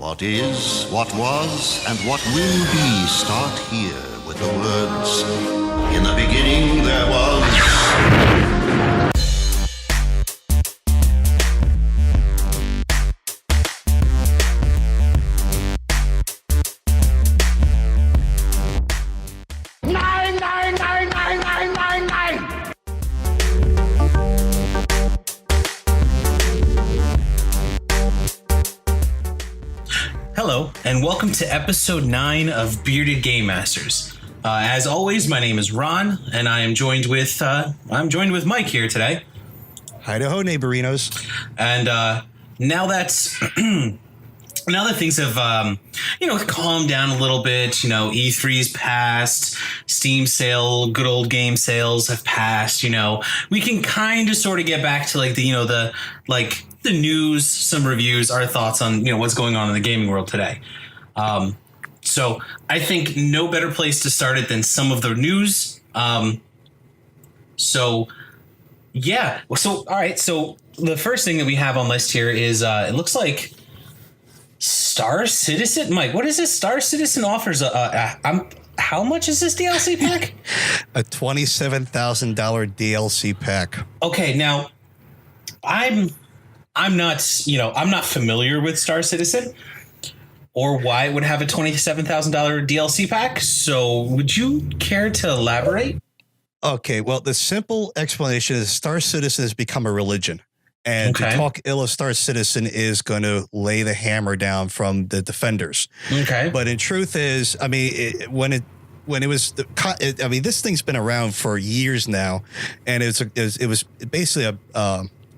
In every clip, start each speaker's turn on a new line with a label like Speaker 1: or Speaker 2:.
Speaker 1: What is, what was, and what will be start here with the words, in the beginning there was...
Speaker 2: Hello, and welcome to episode 9 of Bearded Game Masters. As always, my name is Ron, and I am joined with Mike here today.
Speaker 3: Hi-do-ho, neighborinos.
Speaker 2: And now that things have calmed down a little bit, E3's passed, Steam sale, good old game sales have passed. We can kind of sort of get back to the news, some reviews, our thoughts on what's going on in the gaming world today. So I think no better place to start it than some of the news. All right. So the first thing that we have on list here is it looks like Star Citizen. Mike, what is this? Star Citizen offers how much is this DLC pack?
Speaker 3: A $27,000 DLC pack.
Speaker 2: Okay, now I'm not familiar with Star Citizen or why it would have a $27,000 DLC pack. So would you care to elaborate?
Speaker 3: Okay, well, the simple explanation is Star Citizen has become a religion. And to talk ill of Star Citizen is going to lay the hammer down from the defenders. Okay. But in truth is, this thing's been around for years now. And it was basically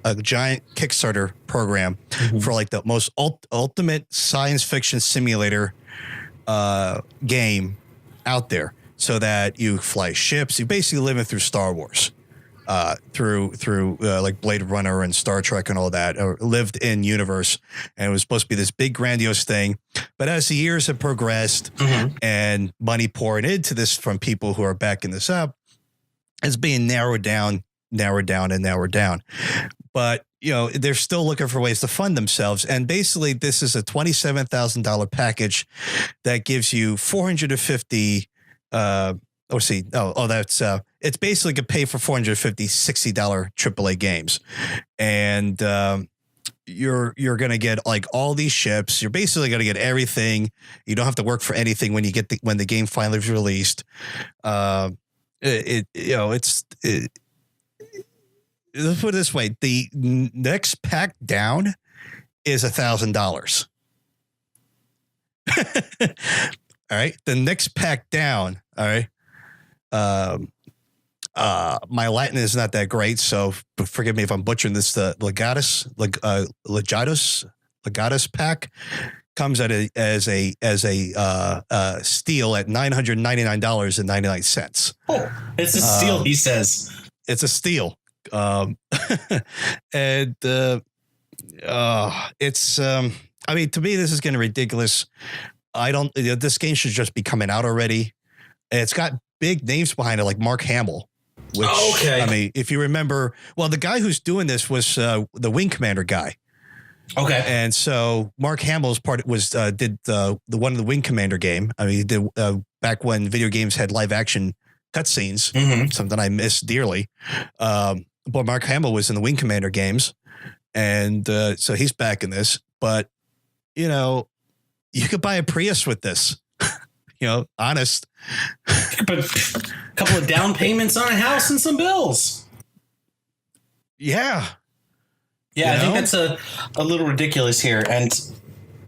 Speaker 3: a giant Kickstarter program for like the most ultimate science fiction simulator game out there, so that you fly ships. You basically living through Star Wars, through like Blade Runner and Star Trek and all that, or lived in universe. And it was supposed to be this big grandiose thing. But as the years have progressed and money pouring into this from people who are backing this up, it's being narrowed down. But, they're still looking for ways to fund themselves. And basically, this is a $27,000 package that gives you 450. It's basically could pay for $450, $60 AAA games. And you're going to get like all these ships. You're basically going to get everything. You don't have to work for anything when the game finally is released. Let's put it this way. The next pack down is $1,000. All right. The next pack down. All right. My Latin is not that great, so forgive me if I'm butchering this. The Legatus pack comes as a steal at $999.99.
Speaker 2: Oh, it's a steal, he says.
Speaker 3: It's a steal. To me, this is getting ridiculous. This game should just be coming out already. It's got big names behind it, like Mark Hamill. Which, if you remember, well, the guy who's doing this was the Wing Commander guy. Okay. And so Mark Hamill's did the one of the Wing Commander game. He did back when video games had live action cutscenes, something I miss dearly. But Mark Hamill was in the Wing Commander games, and so he's back in this. But you could buy a Prius with this. Honest.
Speaker 2: But a couple of down payments on a house and some bills.
Speaker 3: Yeah.
Speaker 2: Yeah, I think that's a little ridiculous here. And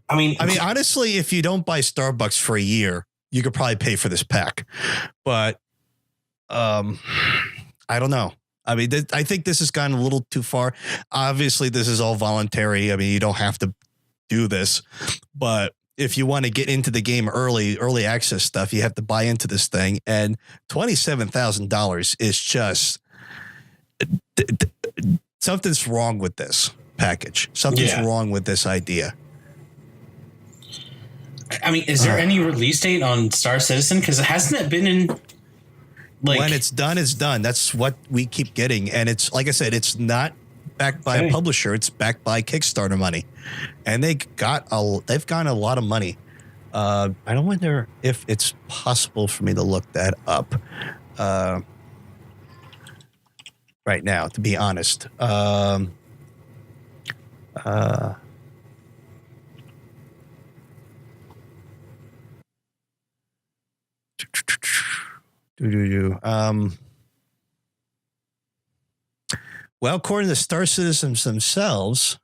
Speaker 2: I mean,
Speaker 3: honestly, if you don't buy Starbucks for a year, you could probably pay for this pack. But I don't know. I think this has gone a little too far. Obviously, this is all voluntary. You don't have to do this. But if you want to get into the game early access stuff, you have to buy into this thing. And $27,000 is just something's wrong with this package. Something's wrong with this idea.
Speaker 2: Is there any release date on Star Citizen? Because hasn't it been in...
Speaker 3: when it's done, it's done. That's what we keep getting. And it's, like I said, it's not backed by a publisher. It's backed by Kickstarter money, and they've gotten a lot of money. I don't wonder if it's possible for me to look that up right now, to be honest. Well, according to Star Citizens themselves,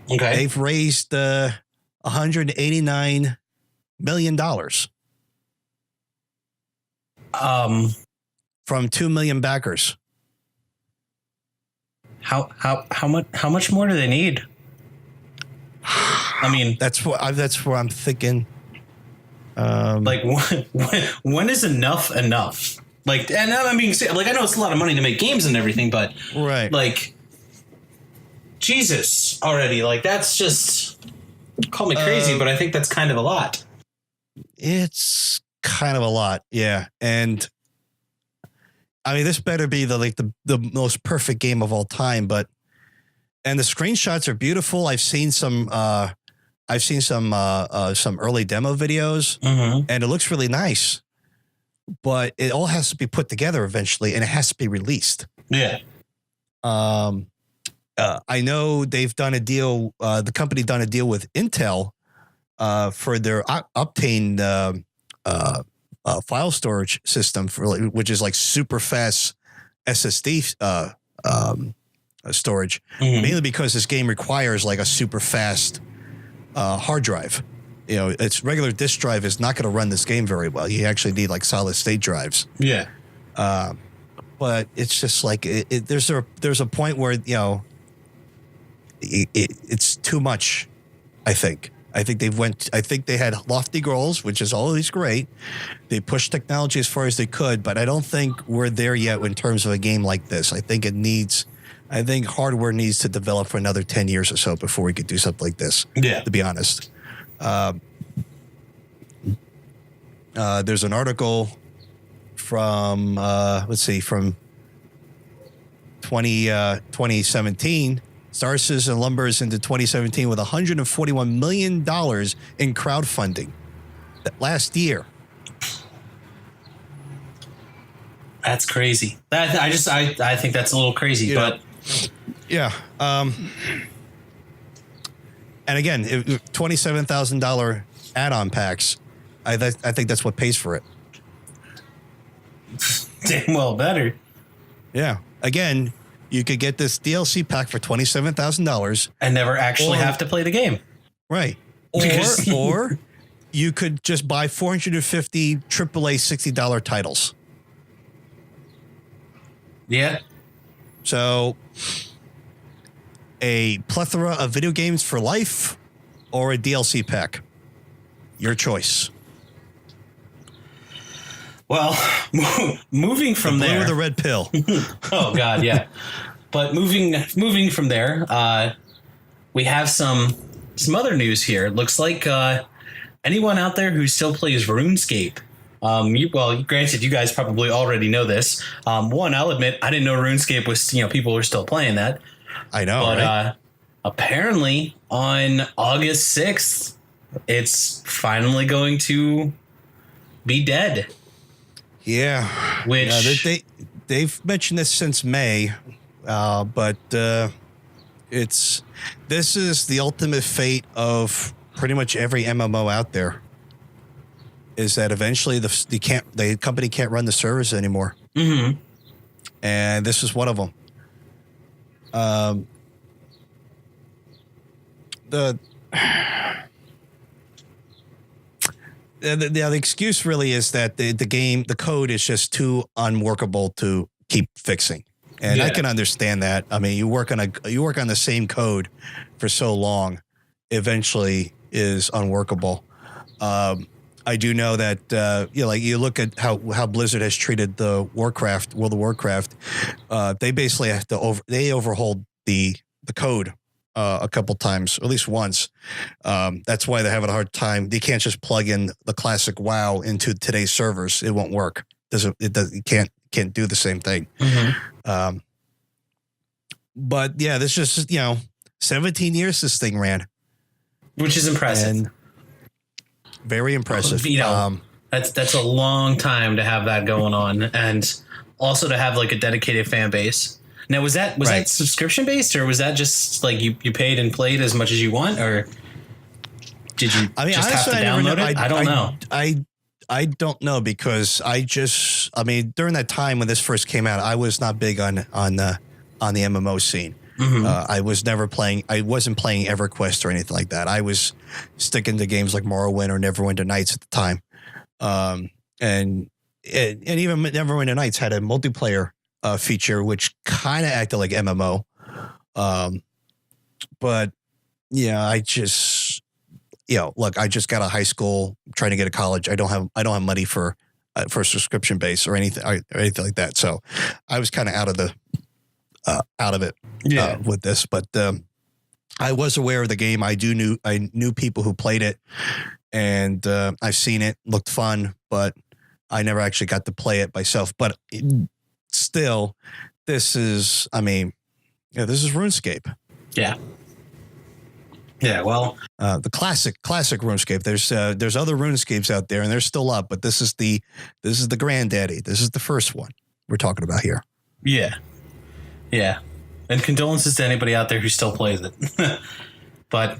Speaker 3: they've raised $189 million from 2 million backers.
Speaker 2: How much more do they need? I mean,
Speaker 3: that's what I'm thinking.
Speaker 2: Like when is enough? Like, and I mean, like, I know it's a lot of money to make games and everything, but
Speaker 3: right,
Speaker 2: like, Jesus already, like, that's just, call me crazy, but I think that's kind of a lot.
Speaker 3: It's kind of a lot, yeah. And I mean, this better be the most perfect game of all time, and the screenshots are beautiful. I've seen some early demo videos, and it looks really nice. But it all has to be put together eventually, and it has to be released.
Speaker 2: Yeah.
Speaker 3: I know they've done a deal. The company done a deal with Intel for their Optane file storage system, which is like super fast SSD storage, mainly because this game requires like a super fast hard drive. You know, its regular disk drive is not going to run this game very well. You actually need like solid state drives.
Speaker 2: Yeah.
Speaker 3: But it's just like there's a point where, you know, it's too much. I think they had lofty goals, which is always great. They pushed technology as far as they could, but I don't think we're there yet in terms of a game like this. I think hardware needs to develop for another 10 years or so before we could do something like this.
Speaker 2: Yeah.
Speaker 3: To be honest. There's an article from 2017. Star Citizen lumbers into 2017 with $141 million in crowdfunding last year.
Speaker 2: That's crazy. I think that's a little crazy, but
Speaker 3: yeah. And again, $27,000 add-on packs. I think that's what pays for it.
Speaker 2: Damn well better.
Speaker 3: Yeah. Again, you could get this DLC pack for $27,000
Speaker 2: and never actually have to play the game.
Speaker 3: Right. Or you could just buy 450 AAA $60 titles.
Speaker 2: Yeah.
Speaker 3: So a plethora of video games for life or a DLC pack. Your choice.
Speaker 2: Well, moving from
Speaker 3: the blue
Speaker 2: there,
Speaker 3: or the red pill.
Speaker 2: Oh God, yeah. But moving from there, we have some other news here. It looks like anyone out there who still plays RuneScape. Granted, you guys probably already know this. I'll admit I didn't know RuneScape was, people were still playing that.
Speaker 3: I know,
Speaker 2: but
Speaker 3: right?
Speaker 2: Apparently on August 6th, it's finally going to be dead.
Speaker 3: Yeah,
Speaker 2: which
Speaker 3: they've mentioned this since May, but this is the ultimate fate of pretty much every MMO out there. Is that eventually the company can't run the servers anymore, and this is one of them. The excuse really is that the code is just too unworkable to keep fixing, and I can understand that. I mean, you work on the same code for so long, eventually is unworkable. I do know that you look at how Blizzard has treated the World of Warcraft. They basically have to overhauled the code a couple times, or at least once. That's why they're having a hard time. They can't just plug in the classic WoW into today's servers. It won't work. You can't do the same thing. But yeah, this just 17 years this thing ran,
Speaker 2: which is impressive.
Speaker 3: And very impressive.
Speaker 2: That's a long time to have that going on, and also to have like a dedicated fan base. Now, was that subscription based, or was that just like you paid and played as much as you want, or did you just have to download it? I don't know.
Speaker 3: I don't know, because during that time when this first came out, I was not big on the MMO scene. Mm-hmm. I wasn't playing EverQuest or anything like that. I was sticking to games like Morrowind or Neverwinter Nights at the time. And even Neverwinter Nights had a multiplayer feature, which kind of acted like MMO. But yeah, I just got out of high school, trying to get to college. I don't have money for a subscription base or anything like that. So I was kind of out of it with this, but I was aware of the game. I knew people who played it, and I've seen it. Looked fun, but I never actually got to play it myself. But still, this is RuneScape. Yeah. Yeah, well, the classic RuneScape. There's other RuneScapes out there, and there's still up, but this is the granddaddy. This is the first one we're talking about here.
Speaker 2: Yeah, yeah, and condolences to anybody out there who still plays it. But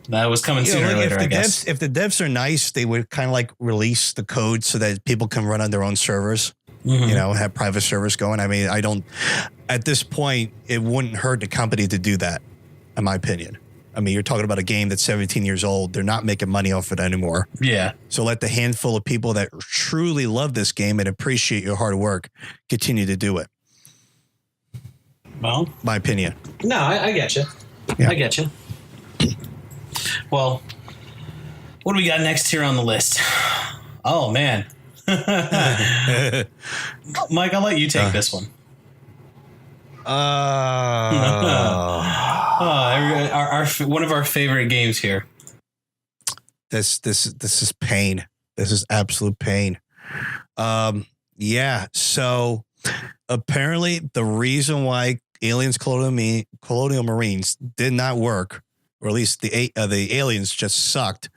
Speaker 2: that was coming sooner or later, I guess.
Speaker 3: If the devs are nice, they would kind of like release the code so that people can run on their own servers. Mm-hmm. Have private servers going. I mean, at this point, it wouldn't hurt the company to do that, in my opinion. I mean, you're talking about a game that's 17 years old. They're not making money off it anymore. Yeah. So let the handful of people that truly love this game and appreciate your hard work continue to do it.
Speaker 2: Well,
Speaker 3: my opinion.
Speaker 2: No, I get you. Yeah. I get you. Well, what do we got next here on the list? Oh, man. Mike, I'll let you take this one. One of our favorite games here.
Speaker 3: This is pain. This is absolute pain. Yeah. So apparently, the reason why Aliens Colonial Marines did not work, or at least the aliens just sucked,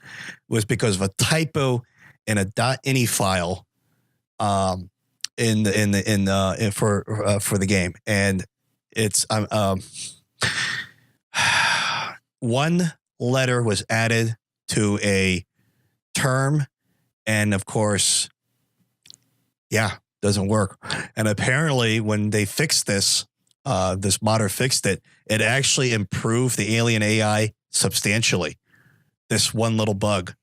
Speaker 3: was because of a typo in a .ini file, for the game, and it's one letter was added to a term, and of course, doesn't work. And apparently, when they fixed this modder fixed it, it actually improved the alien AI substantially. This one little bug.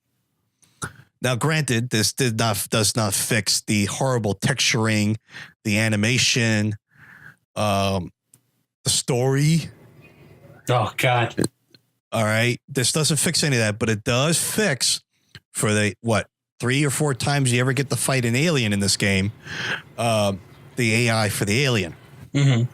Speaker 3: Now, granted, this does not fix the horrible texturing, the animation, the story.
Speaker 2: Oh, God.
Speaker 3: All right. This doesn't fix any of that, but it does fix for the 3 or 4 times you ever get to fight an alien in this game, the AI for the alien.
Speaker 2: Mm-hmm.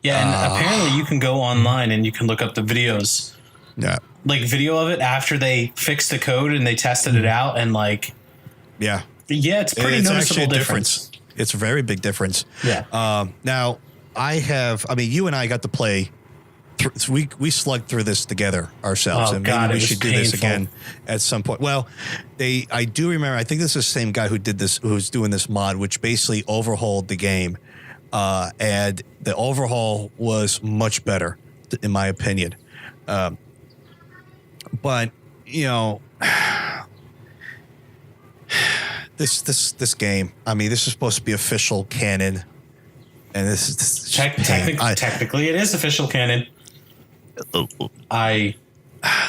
Speaker 2: Yeah, and apparently you can go online and you can look up the videos.
Speaker 3: Yeah.
Speaker 2: Like video of it after they fixed the code and they tested it out, and yeah, it's pretty noticeable difference.
Speaker 3: It's a very big difference.
Speaker 2: Yeah.
Speaker 3: Now you and I got to play. We slugged through this together ourselves, and maybe we should do this again at some point. Well, I do remember. I think this is the same guy who did this, who's doing this mod, which basically overhauled the game, and the overhaul was much better, in my opinion. But this game. I mean, this is supposed to be official canon, and this is
Speaker 2: technically it is official canon. I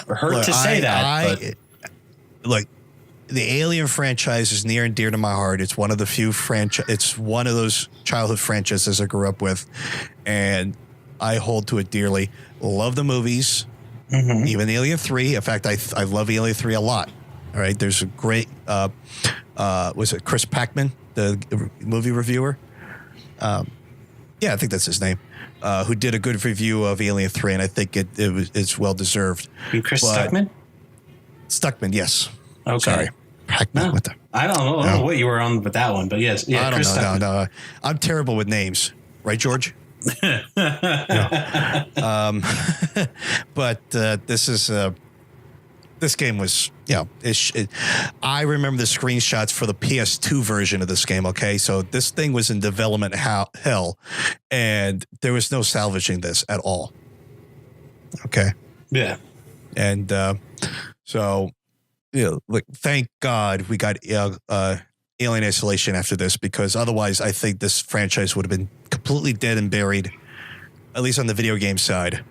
Speaker 2: hurt to say that, but
Speaker 3: like, the Alien franchise is near and dear to my heart. It's one of the few It's one of those childhood franchises I grew up with, and I hold to it dearly. Love the movies, even Alien 3. In fact, I love Alien 3 a lot. All right, there's a great was it Chris Packman, the movie reviewer? Yeah, I think that's his name. Who did a good review of Alien 3, and I think it's well deserved.
Speaker 2: Chris Stuckman?
Speaker 3: Stuckman, yes.
Speaker 2: Okay.
Speaker 3: Sorry.
Speaker 2: No, I don't know what you were on with that one, but yes. Yeah,
Speaker 3: I don't know. No. I'm terrible with names. right, George? Yeah. But this game was, I remember the screenshots for the PS2 version of this game. Okay, so this thing was in development hell, and there was no salvaging this at all. Okay.
Speaker 2: Yeah.
Speaker 3: And so, like, thank God we got Alien Isolation after this, because otherwise I think this franchise would have been completely dead and buried, at least on the video game side,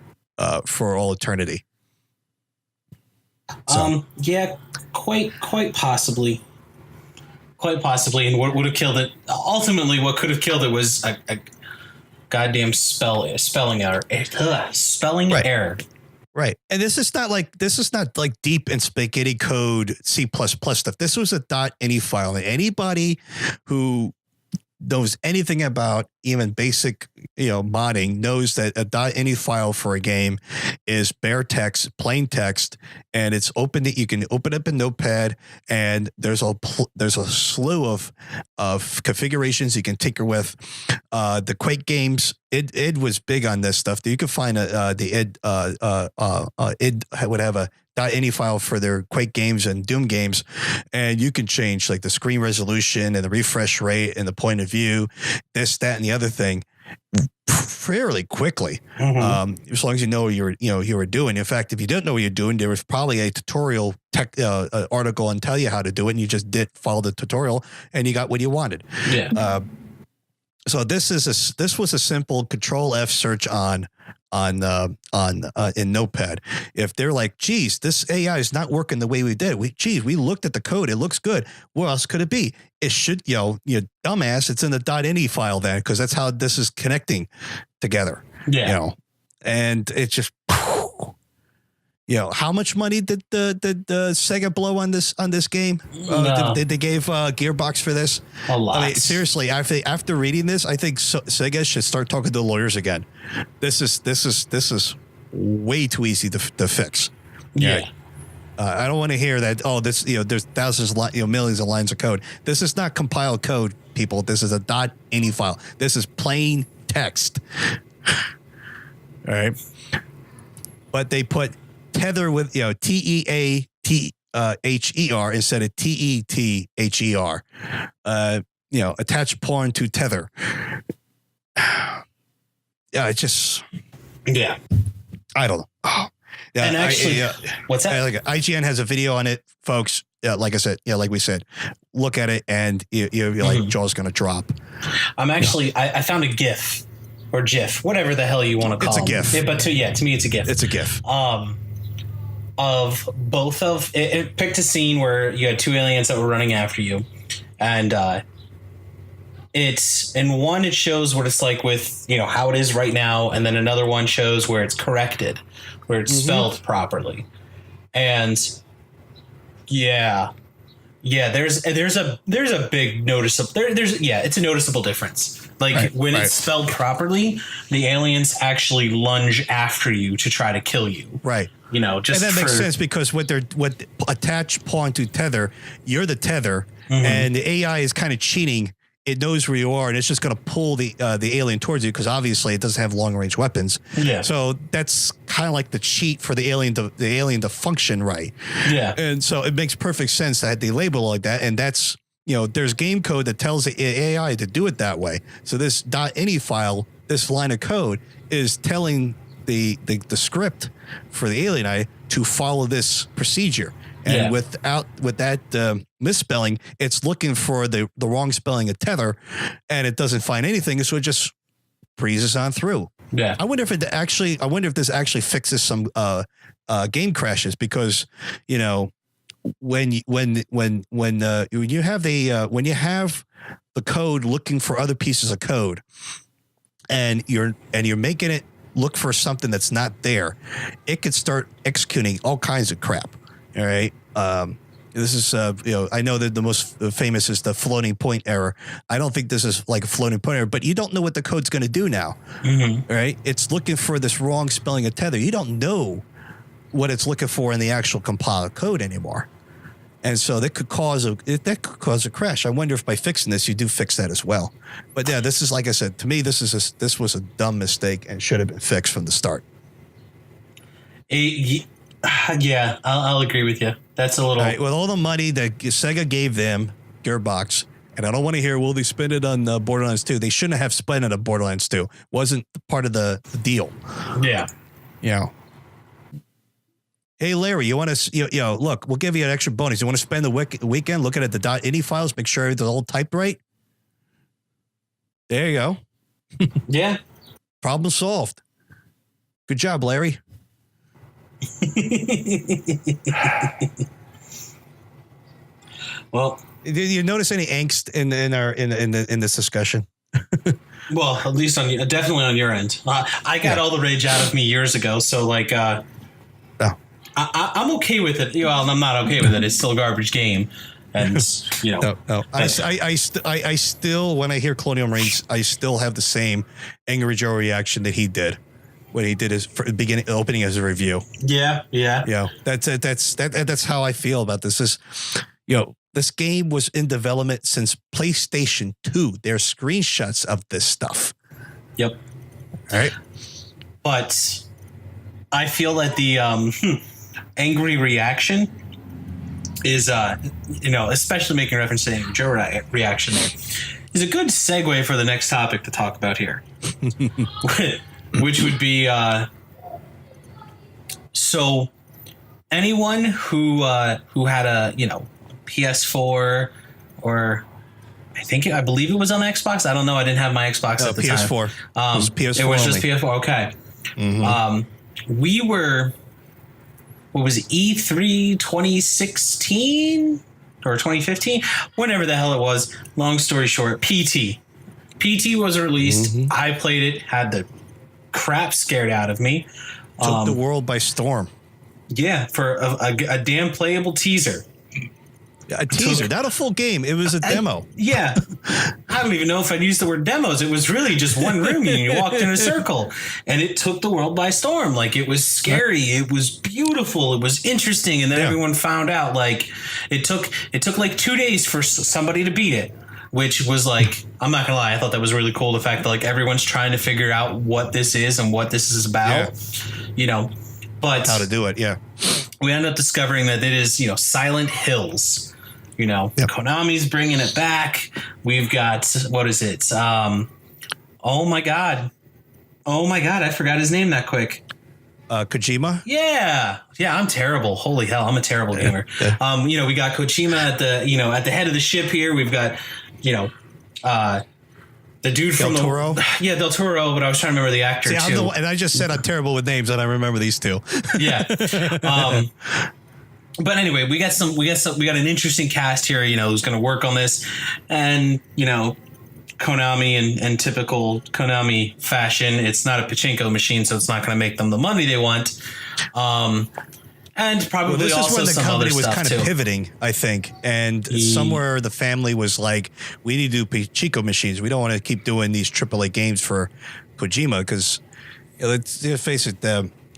Speaker 3: for all eternity. So.
Speaker 2: Yeah, quite possibly. Quite possibly, and what would have killed it? Ultimately, what could have killed it was a goddamn spelling error. Spelling error.
Speaker 3: Right, and this is not like deep in spaghetti code C++ stuff. This was a .ini file. Anybody who knows anything about even basic, modding knows that a .ini file for a game is bare text, plain text, and it's open. You can open up a notepad, and there's a slew of configurations you can tinker with. The Quake games, id was big on this stuff. You can find id would have a .ini file for their Quake games and Doom games, and you can change like the screen resolution and the refresh rate and the point of view, this, that, and the other thing fairly quickly. Mm-hmm. As long as you know what you were doing. In fact, if you didn't know what you're doing, there was probably a tutorial article and tell you how to do it, and you just follow the tutorial and you got what you wanted.
Speaker 2: Yeah.
Speaker 3: So this was a simple Control F search in Notepad. If they're like, geez, this AI is not working the way we did. We looked at the code. It looks good. What else could it be? It should, you dumbass. It's in the .ini file then, because that's how this is connecting together.
Speaker 2: Yeah.
Speaker 3: And it's just, how much money did the Sega blow on this game?
Speaker 2: No.
Speaker 3: They gave Gearbox for this?
Speaker 2: A lot.
Speaker 3: I mean, seriously, after reading this, I think Sega should start talking to lawyers again. This is way too easy to fix.
Speaker 2: Yeah.
Speaker 3: I don't want to hear that. Oh, this there's thousands, millions of lines of code. This is not compiled code, people. This is a .ini file. This is plain text. All right, but they put tether with TEATHER instead of TETHER. Attach porn to tether. Yeah, it just.
Speaker 2: Yeah.
Speaker 3: I don't know. Oh. Yeah,
Speaker 2: and actually, what's that?
Speaker 3: IGN has a video on it, folks. Like I said, like we said, look at it and you're like, jaw's going to drop.
Speaker 2: I'm actually, I found a GIF or GIF, whatever the hell you want to call it.
Speaker 3: It's a GIF.
Speaker 2: Yeah, but to me, it's a GIF.
Speaker 3: It's a GIF.
Speaker 2: Of both of it picked a scene where you had two aliens that were running after you, and it's in one it shows what it's like with how it is right now, and then another one shows where it's corrected, where it's spelled properly, and there's a big noticeable it's a noticeable difference. Like when it's spelled properly, the aliens actually lunge after you to try to kill you.
Speaker 3: Right.
Speaker 2: Just
Speaker 3: and that makes sense because what attach pawn to tether, you're the tether, and the AI is kind of cheating. It knows where you are, and it's just going to pull the alien towards you because obviously it doesn't have long range weapons. Yeah. So that's kind of like the cheat for the alien to function right. Yeah. And so it makes perfect sense that they label it like that, and that's there's game code that tells the AI to do it that way. So this .ini file, this line of code, is telling the script for the alien AI to follow this procedure. And with that misspelling, it's looking for the wrong spelling of tether, and it doesn't find anything, so it just breezes on through. Yeah. I wonder if this actually fixes some game crashes, because when you have the code looking for other pieces of code, and you're making it look for something that's not there, it could start executing all kinds of crap. All right. This is, I know that the most famous is the floating point error. I don't think this is like a floating point error, but you don't know what the code's going to do now. Mm-hmm. Right. It's looking for this wrong spelling of tether. You don't know what it's looking for in the actual compiled code anymore. And so that could cause a crash. I wonder if by fixing this, you do fix that as well. But yeah, this is, like I said, to me, this was a dumb mistake and should have been fixed from the start.
Speaker 2: Yeah, I'll agree with you. That's a little...
Speaker 3: All right, with all the money that Sega gave them, Gearbox, and I don't want to hear, will they spend it on Borderlands 2? They shouldn't have spent it on Borderlands 2. Wasn't part of the deal.
Speaker 2: Yeah.
Speaker 3: You know. Hey, Larry, you want to, look, we'll give you an extra bonus. You want to spend the weekend looking at the .ini files, make sure everything's all typed right? There you go.
Speaker 2: Yeah.
Speaker 3: Problem solved. Good job, Larry.
Speaker 2: Well,
Speaker 3: did you notice any angst in this discussion?
Speaker 2: Well, at least definitely on your end. I got all the rage out of me years ago, so like, I'm okay with it. Well, I'm not okay with it. It's still a garbage game, and
Speaker 3: No. I still, when I hear Colonial Marines, I still have the same Angry Joe reaction that he did when he did his opening as a review.
Speaker 2: Yeah.
Speaker 3: That's how I feel about this. This game was in development since PlayStation 2. There are screenshots of this stuff.
Speaker 2: Yep.
Speaker 3: All right.
Speaker 2: But I feel that the angry reaction is, especially making reference to the Angry Joe reaction there, is a good segue for the next topic to talk about here, which would be so anyone who had a PS4 or I believe it was on the Xbox. I don't know. I didn't have my Xbox at the
Speaker 3: PS4.
Speaker 2: time.
Speaker 3: It was PS4.
Speaker 2: It was
Speaker 3: only.
Speaker 2: just PS4. Okay.
Speaker 3: Mm-hmm.
Speaker 2: We were, what was it, E3 2016 or 2015? Whenever the hell it was. Long story short, PT. PT was released.
Speaker 3: Mm-hmm.
Speaker 2: I played it, had the crap scared out of me.
Speaker 3: Took the world by storm.
Speaker 2: Yeah, for a damn playable teaser.
Speaker 3: A teaser, not a full game. It was a demo.
Speaker 2: Yeah. I don't even know if I'd use the word demos. It was really just one room and you walked in a circle. And it took the world by storm. Like, it was scary. It was beautiful. It was interesting. And then everyone found out, like, it took like 2 days for somebody to beat it. Which was like, I'm not going to lie, I thought that was really cool. The fact that, like, everyone's trying to figure out what this is and what this is about. But
Speaker 3: how to do it, yeah.
Speaker 2: We end up discovering that it is, Silent Hills. Konami's bringing it back. We've got, what is it? Oh my God, I forgot his name that quick.
Speaker 3: Kojima?
Speaker 2: Yeah, I'm terrible. Holy hell, I'm a terrible gamer.
Speaker 3: Yeah.
Speaker 2: We got Kojima at the head of the ship here. We've got, the dude from
Speaker 3: Del Toro?
Speaker 2: Del Toro, but I was trying to remember the actor too.
Speaker 3: And I just said I'm terrible with names, and I remember these two.
Speaker 2: Yeah. But anyway, we got an interesting cast here, who's going to work on this, and Konami and typical Konami fashion, it's not a pachinko machine, so it's not going to make them the money they want. And probably
Speaker 3: this
Speaker 2: also
Speaker 3: is when the
Speaker 2: some
Speaker 3: company
Speaker 2: other
Speaker 3: was
Speaker 2: stuff
Speaker 3: kind
Speaker 2: too.
Speaker 3: of pivoting, I think, and somewhere the family was like, "We need to do pachinko machines. We don't want to keep doing these AAA games for Kojima because let's face it,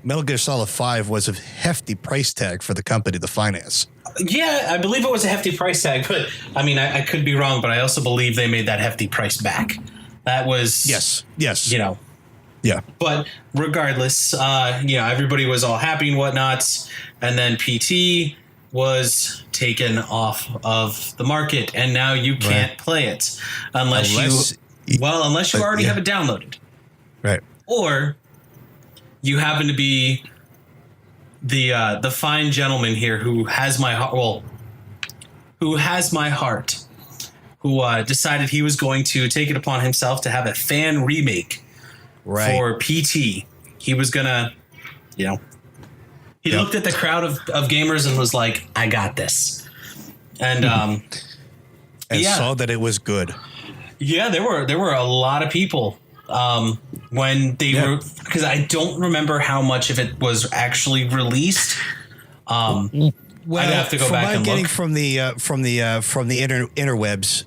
Speaker 3: Metal Gear Solid 5 was a hefty price tag for the company to finance."
Speaker 2: Yeah, I believe it was a hefty price tag, but I mean, I could be wrong, but I also believe they made that hefty price back. That was
Speaker 3: yes.
Speaker 2: Yeah. But regardless, everybody was all happy and whatnot. And then PT was taken off of the market. And now you can't play it unless you already have it downloaded.
Speaker 3: Right.
Speaker 2: Or you happen to be the fine gentleman here who has my heart. Who decided he was going to take it upon himself to have a fan remake.
Speaker 3: Right.
Speaker 2: For PT. He was gonna, he looked at the crowd of gamers and was like, I got this. And
Speaker 3: saw that it was good.
Speaker 2: Yeah, there were a lot of people when they were, because I don't remember how much of it was actually released. Well, I'd have to go back and look.
Speaker 3: From the interwebs,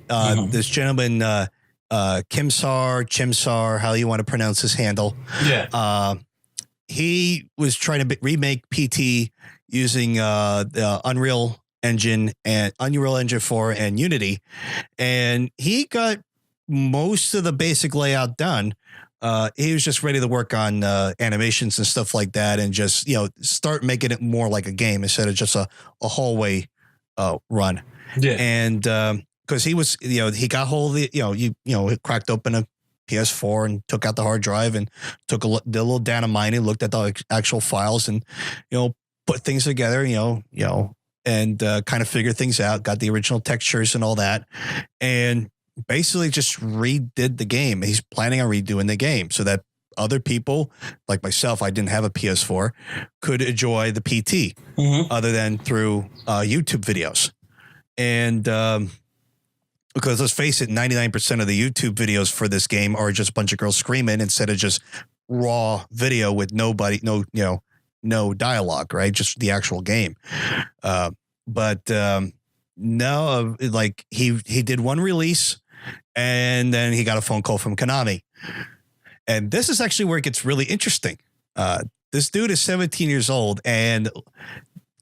Speaker 3: this gentleman Chimsar, how you want to pronounce his handle.
Speaker 2: Yeah.
Speaker 3: He was trying to remake PT using the Unreal Engine and Unreal Engine 4 and Unity. And he got most of the basic layout done. He was just ready to work on animations and stuff like that, and just, start making it more like a game instead of just a hallway run.
Speaker 2: Yeah.
Speaker 3: And because he was, he got hold of the, he cracked open a PS4 and took out the hard drive and did a little data mining, looked at the actual files, and put things together, and kind of figured things out, got the original textures and all that, and basically just redid the game. He's planning on redoing the game so that other people like myself, I didn't have a PS4, could enjoy the PT other than through YouTube videos. And because let's face it, 99% of the YouTube videos for this game are just a bunch of girls screaming instead of just raw video with no dialogue, right? Just the actual game. No, like he did one release and then he got a phone call from Konami. And this is actually where it gets really interesting. This dude is 17 years old, and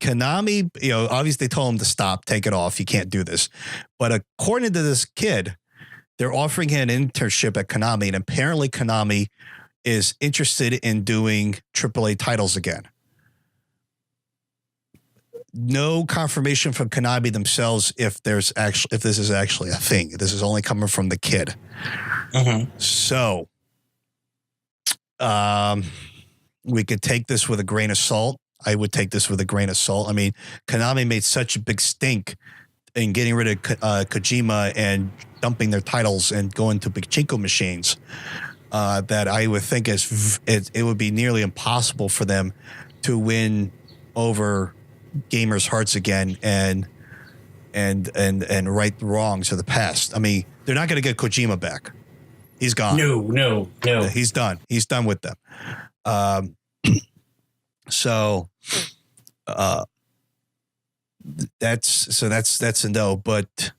Speaker 3: Konami, obviously they told him to stop, take it off. You can't do this. But according to this kid, they're offering him an internship at Konami, and apparently Konami is interested in doing AAA titles again. No confirmation from Konami themselves if this is actually a thing. This is only coming from the kid. So, we could take this with a grain of salt. I would take this with a grain of salt. I mean, Konami made such a big stink in getting rid of Kojima and dumping their titles and going to pachinko machines that I would think it would be nearly impossible for them to win over gamers' hearts again and right the wrongs of the past. I mean, they're not going to get Kojima back. He's gone.
Speaker 2: No.
Speaker 3: He's done. He's done with them. So that's a no. But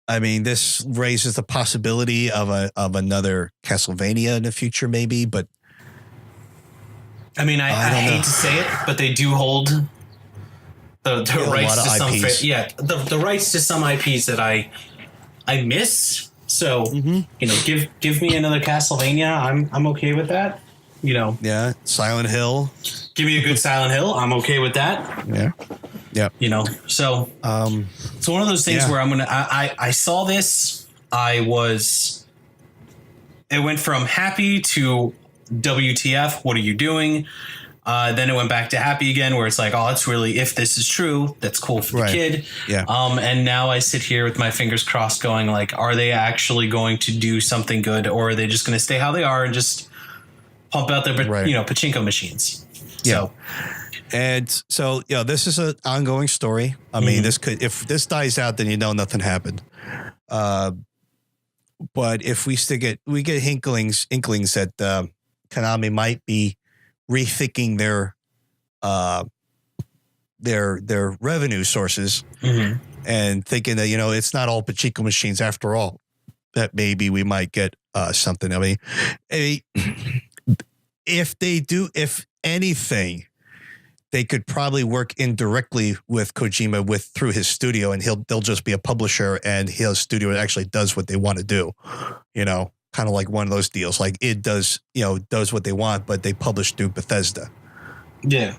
Speaker 3: I mean, this raises the possibility of another Castlevania in the future, maybe. But
Speaker 2: I mean, I hate to say it, but they do hold the rights to some the rights to some IPs that I miss. So give me another Castlevania. I'm okay with that.
Speaker 3: Yeah, Silent Hill.
Speaker 2: Give me a good Silent Hill. I'm okay with that.
Speaker 3: Yeah.
Speaker 2: So it's one of those things where I saw this. It went from happy to WTF. What are you doing? Then it went back to happy again, where it's like, oh, that's really, if this is true, that's cool for the kid.
Speaker 3: Yeah.
Speaker 2: And now I sit here with my fingers crossed going like, are they actually going to do something good, or are they just going to stay how they are and just pump out their, pachinko machines?
Speaker 3: Yeah. So, this is an ongoing story. I mean, if this dies out, then nothing happened. But if we get inklings that Konami might be rethinking their revenue sources and thinking that, it's not all pachinko machines after all, that maybe we might get something. I mean, if anything, they could probably work indirectly with Kojima through his studio, and they'll just be a publisher, and his studio actually does what they want to do, kind of like one of those deals. Like it does what they want, but they publish through Bethesda.
Speaker 2: Yeah.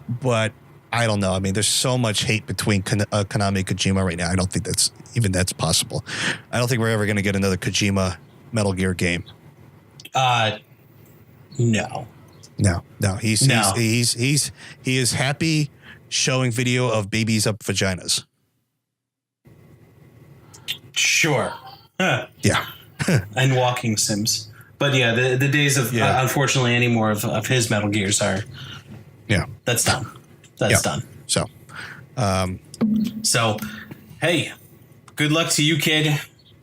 Speaker 3: But I don't know. I mean, there's so much hate between Konami and Kojima right now. I don't think that's possible. I don't think we're ever going to get another Kojima Metal Gear game.
Speaker 2: No.
Speaker 3: He is happy showing video of babies up vaginas.
Speaker 2: Sure. Huh.
Speaker 3: Yeah.
Speaker 2: And walking sims. But the days of unfortunately any more of his Metal Gears are that's done. That's done. So hey, good luck to you, kid.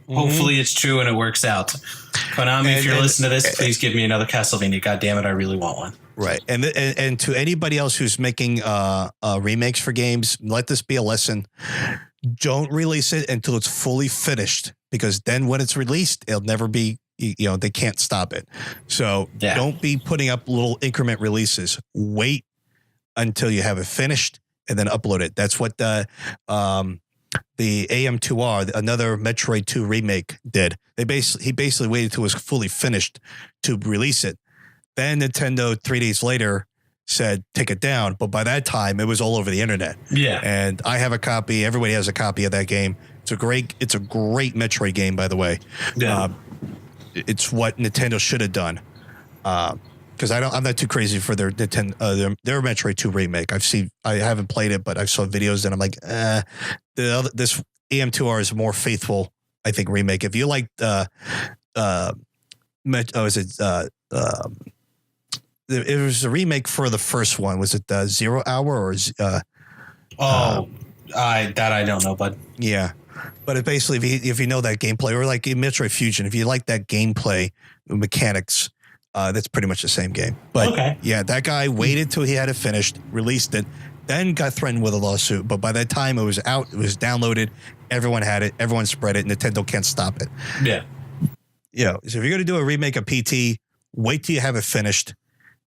Speaker 2: Hopefully it's true and it works out. Konami, if you're listening to this, please give me another Castlevania. God damn it, I really want one.
Speaker 3: Right. And to anybody else who's making remakes for games, let this be a lesson. Don't release it until it's fully finished, because then when it's released, it'll never be, they can't stop it. So don't be putting up little increment releases. Wait until you have it finished and then upload it. That's what the AM2R, another Metroid 2 remake, did. He basically waited till it was fully finished to release it. Then Nintendo 3 days later said take it down, but by that time it was all over the internet.
Speaker 2: Yeah,
Speaker 3: and I have a copy. Everybody has a copy of that game. It's a great Metroid game, by the way.
Speaker 2: Yeah,
Speaker 3: it's what Nintendo should have done. Because I'm not too crazy for their Nintendo their Metroid 2 remake. I haven't played it, but I saw videos and I'm like, this AM2R is more faithful, I think, remake. If you like it was a remake for the first one. Was it Zero Hour or
Speaker 2: I don't know, but
Speaker 3: yeah. But it basically, if you know that gameplay, or like in Metroid Fusion, if you like that gameplay mechanics, that's pretty much the same game. But yeah, that guy waited till he had it finished, released it, then got threatened with a lawsuit. But by that time it was out, it was downloaded, everyone had it, everyone spread it, Nintendo can't stop it.
Speaker 2: Yeah.
Speaker 3: So if you're going to do a remake of PT, wait till you have it finished,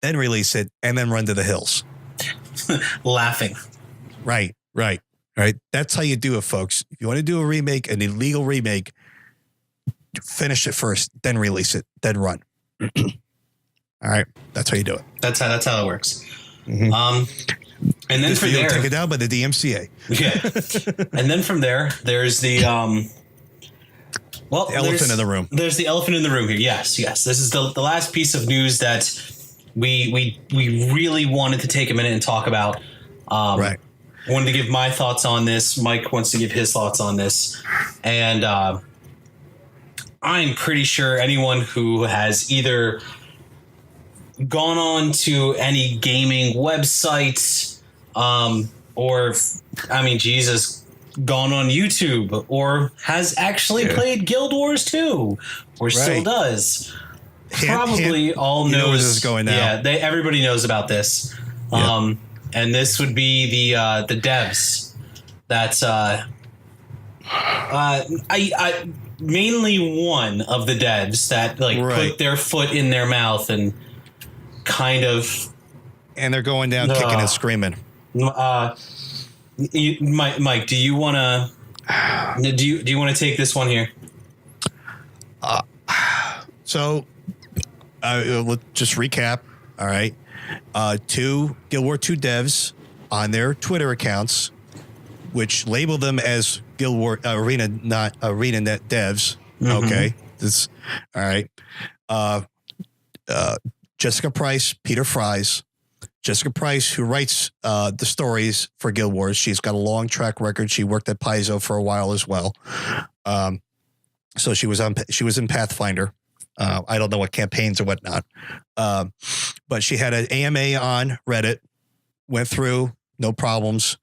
Speaker 3: then release it, and then run to the hills.
Speaker 2: Laughing.
Speaker 3: Right. That's how you do it, folks. If you want to do a remake, an illegal remake, finish it first, then release it, then run. All right. That's how you do it.
Speaker 2: That's how it works.
Speaker 3: Mm-hmm.
Speaker 2: And then from there,
Speaker 3: take it down by the DMCA.
Speaker 2: Yeah. And then from there, there's the
Speaker 3: the elephant in the room.
Speaker 2: There's the elephant in the room here. Yes. This is the last piece of news that we really wanted to take a minute and talk about. Right. I wanted to give my thoughts on this. Mike wants to give his thoughts on this. And I'm pretty sure anyone who has either gone on to any gaming websites or, gone on YouTube or has actually played Guild Wars 2 or still does. Probably all knows
Speaker 3: where this is going now.
Speaker 2: Yeah, everybody knows about this. And this would be the devs that I mainly one of the devs that put their foot in their mouth and kind of,
Speaker 3: and they're going down kicking and screaming.
Speaker 2: Mike, do you want to take this one here?
Speaker 3: So let's just recap. All right. 2 Guild War 2 devs on their Twitter accounts, which label them as Guild War Arena, not ArenaNet devs. Mm-hmm. Okay. This, all right. Jessica Price, Peter Fries. Jessica Price, who writes the stories for Guild Wars. She's got a long track record. She worked at Paizo for a while as well. So she was in Pathfinder. I don't know what campaigns or whatnot. But she had an AMA on Reddit, went through, no problems.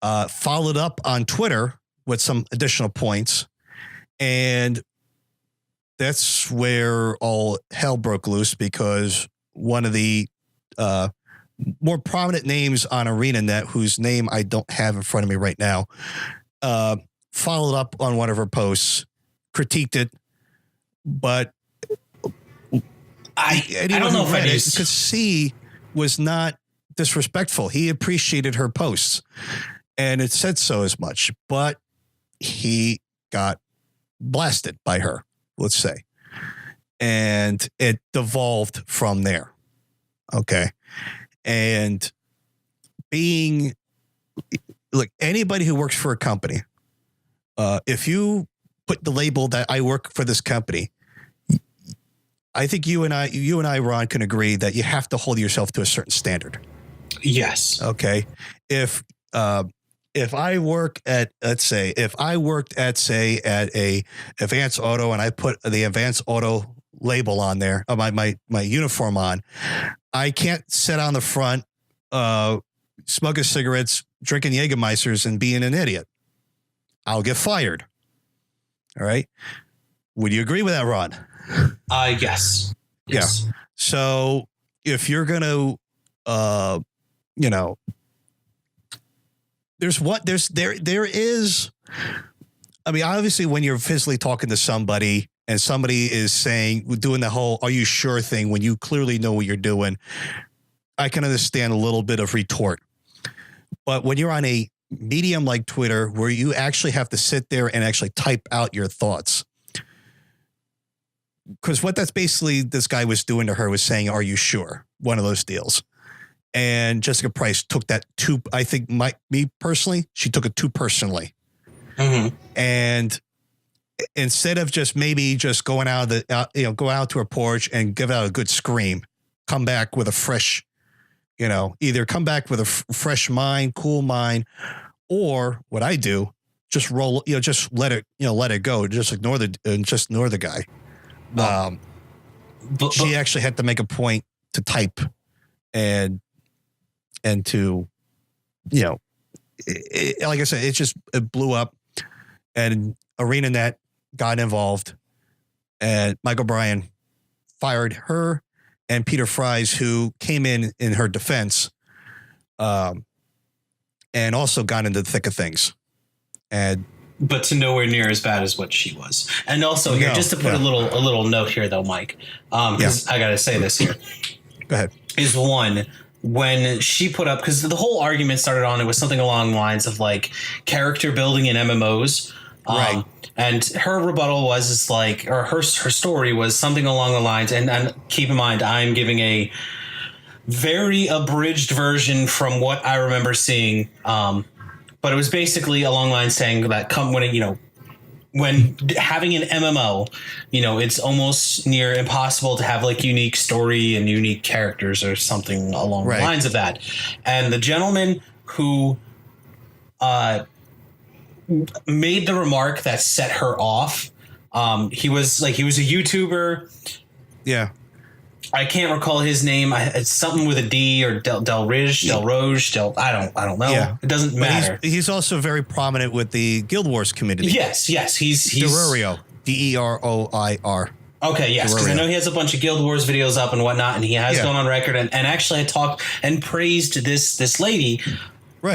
Speaker 3: Followed up on Twitter with some additional points. And that's where all hell broke loose, because one of the more prominent names on ArenaNet, whose name I don't have in front of me right now, followed up on one of her posts, critiqued it, but
Speaker 2: I don't know if
Speaker 3: read it could see was not disrespectful. He appreciated her posts, and it said so as much, but he got blasted by her, let's say, and it devolved from there. Okay. And anybody who works for a company, if you put the label that I work for this company, I think you and I, Ron, can agree that you have to hold yourself to a certain standard.
Speaker 2: Yes.
Speaker 3: Okay. If I work at, let's say, at a Advanced Auto, and I put the Advanced Auto label on there, my uniform on, I can't sit on the front, smoking cigarettes, drinking Jägermeisters, and being an idiot. I'll get fired. All right. Would you agree with that, Ron?
Speaker 2: Yes.
Speaker 3: Yeah. So if you're going to, there is, obviously when you're physically talking to somebody and somebody is doing the whole, are you sure thing, when you clearly know what you're doing, I can understand a little bit of retort. But when you're on a medium like Twitter, where you actually have to sit there and actually type out your thoughts, because what that's basically this guy was doing to her was saying, "Are you sure?" One of those deals. And Jessica Price took that I think me personally, she took it too personally.
Speaker 2: Mm-hmm.
Speaker 3: And instead of just maybe just going out go out to her porch and give out a good scream, come back with a fresh, either come back with a fresh mind, cool mind, or what I do, just roll, just let it go. Just ignore the guy. She actually had to make a point to type and to, like I said, it blew up, and ArenaNet got involved, and Michael Bryan fired her and Peter Fries, who came in her defense, and also got into the thick of things.
Speaker 2: But to nowhere near as bad as what she was. And also here, just to put a little note here though, Mike, because I got to say this here.
Speaker 3: Go ahead.
Speaker 2: Is one, when she put up, because the whole argument started on, it was something along the lines of like character building in MMOs.
Speaker 3: Right.
Speaker 2: And her rebuttal was her story was something along the lines, and keep in mind, I'm giving a very abridged version from what I remember seeing. But it was basically along the lines saying that when having an MMO, it's almost near impossible to have like unique story and unique characters or something along the lines of that. And the gentleman who made the remark that set her off, he was a YouTuber.
Speaker 3: Yeah.
Speaker 2: I can't recall his name. It's something with a D or Del Roge. I don't know. Yeah. It doesn't matter.
Speaker 3: He's also very prominent with the Guild Wars community.
Speaker 2: Yes. He's
Speaker 3: Deroir. Deroir.
Speaker 2: Okay, yes, because I know he has a bunch of Guild Wars videos up and whatnot, and he has gone on record and actually had talked and praised this lady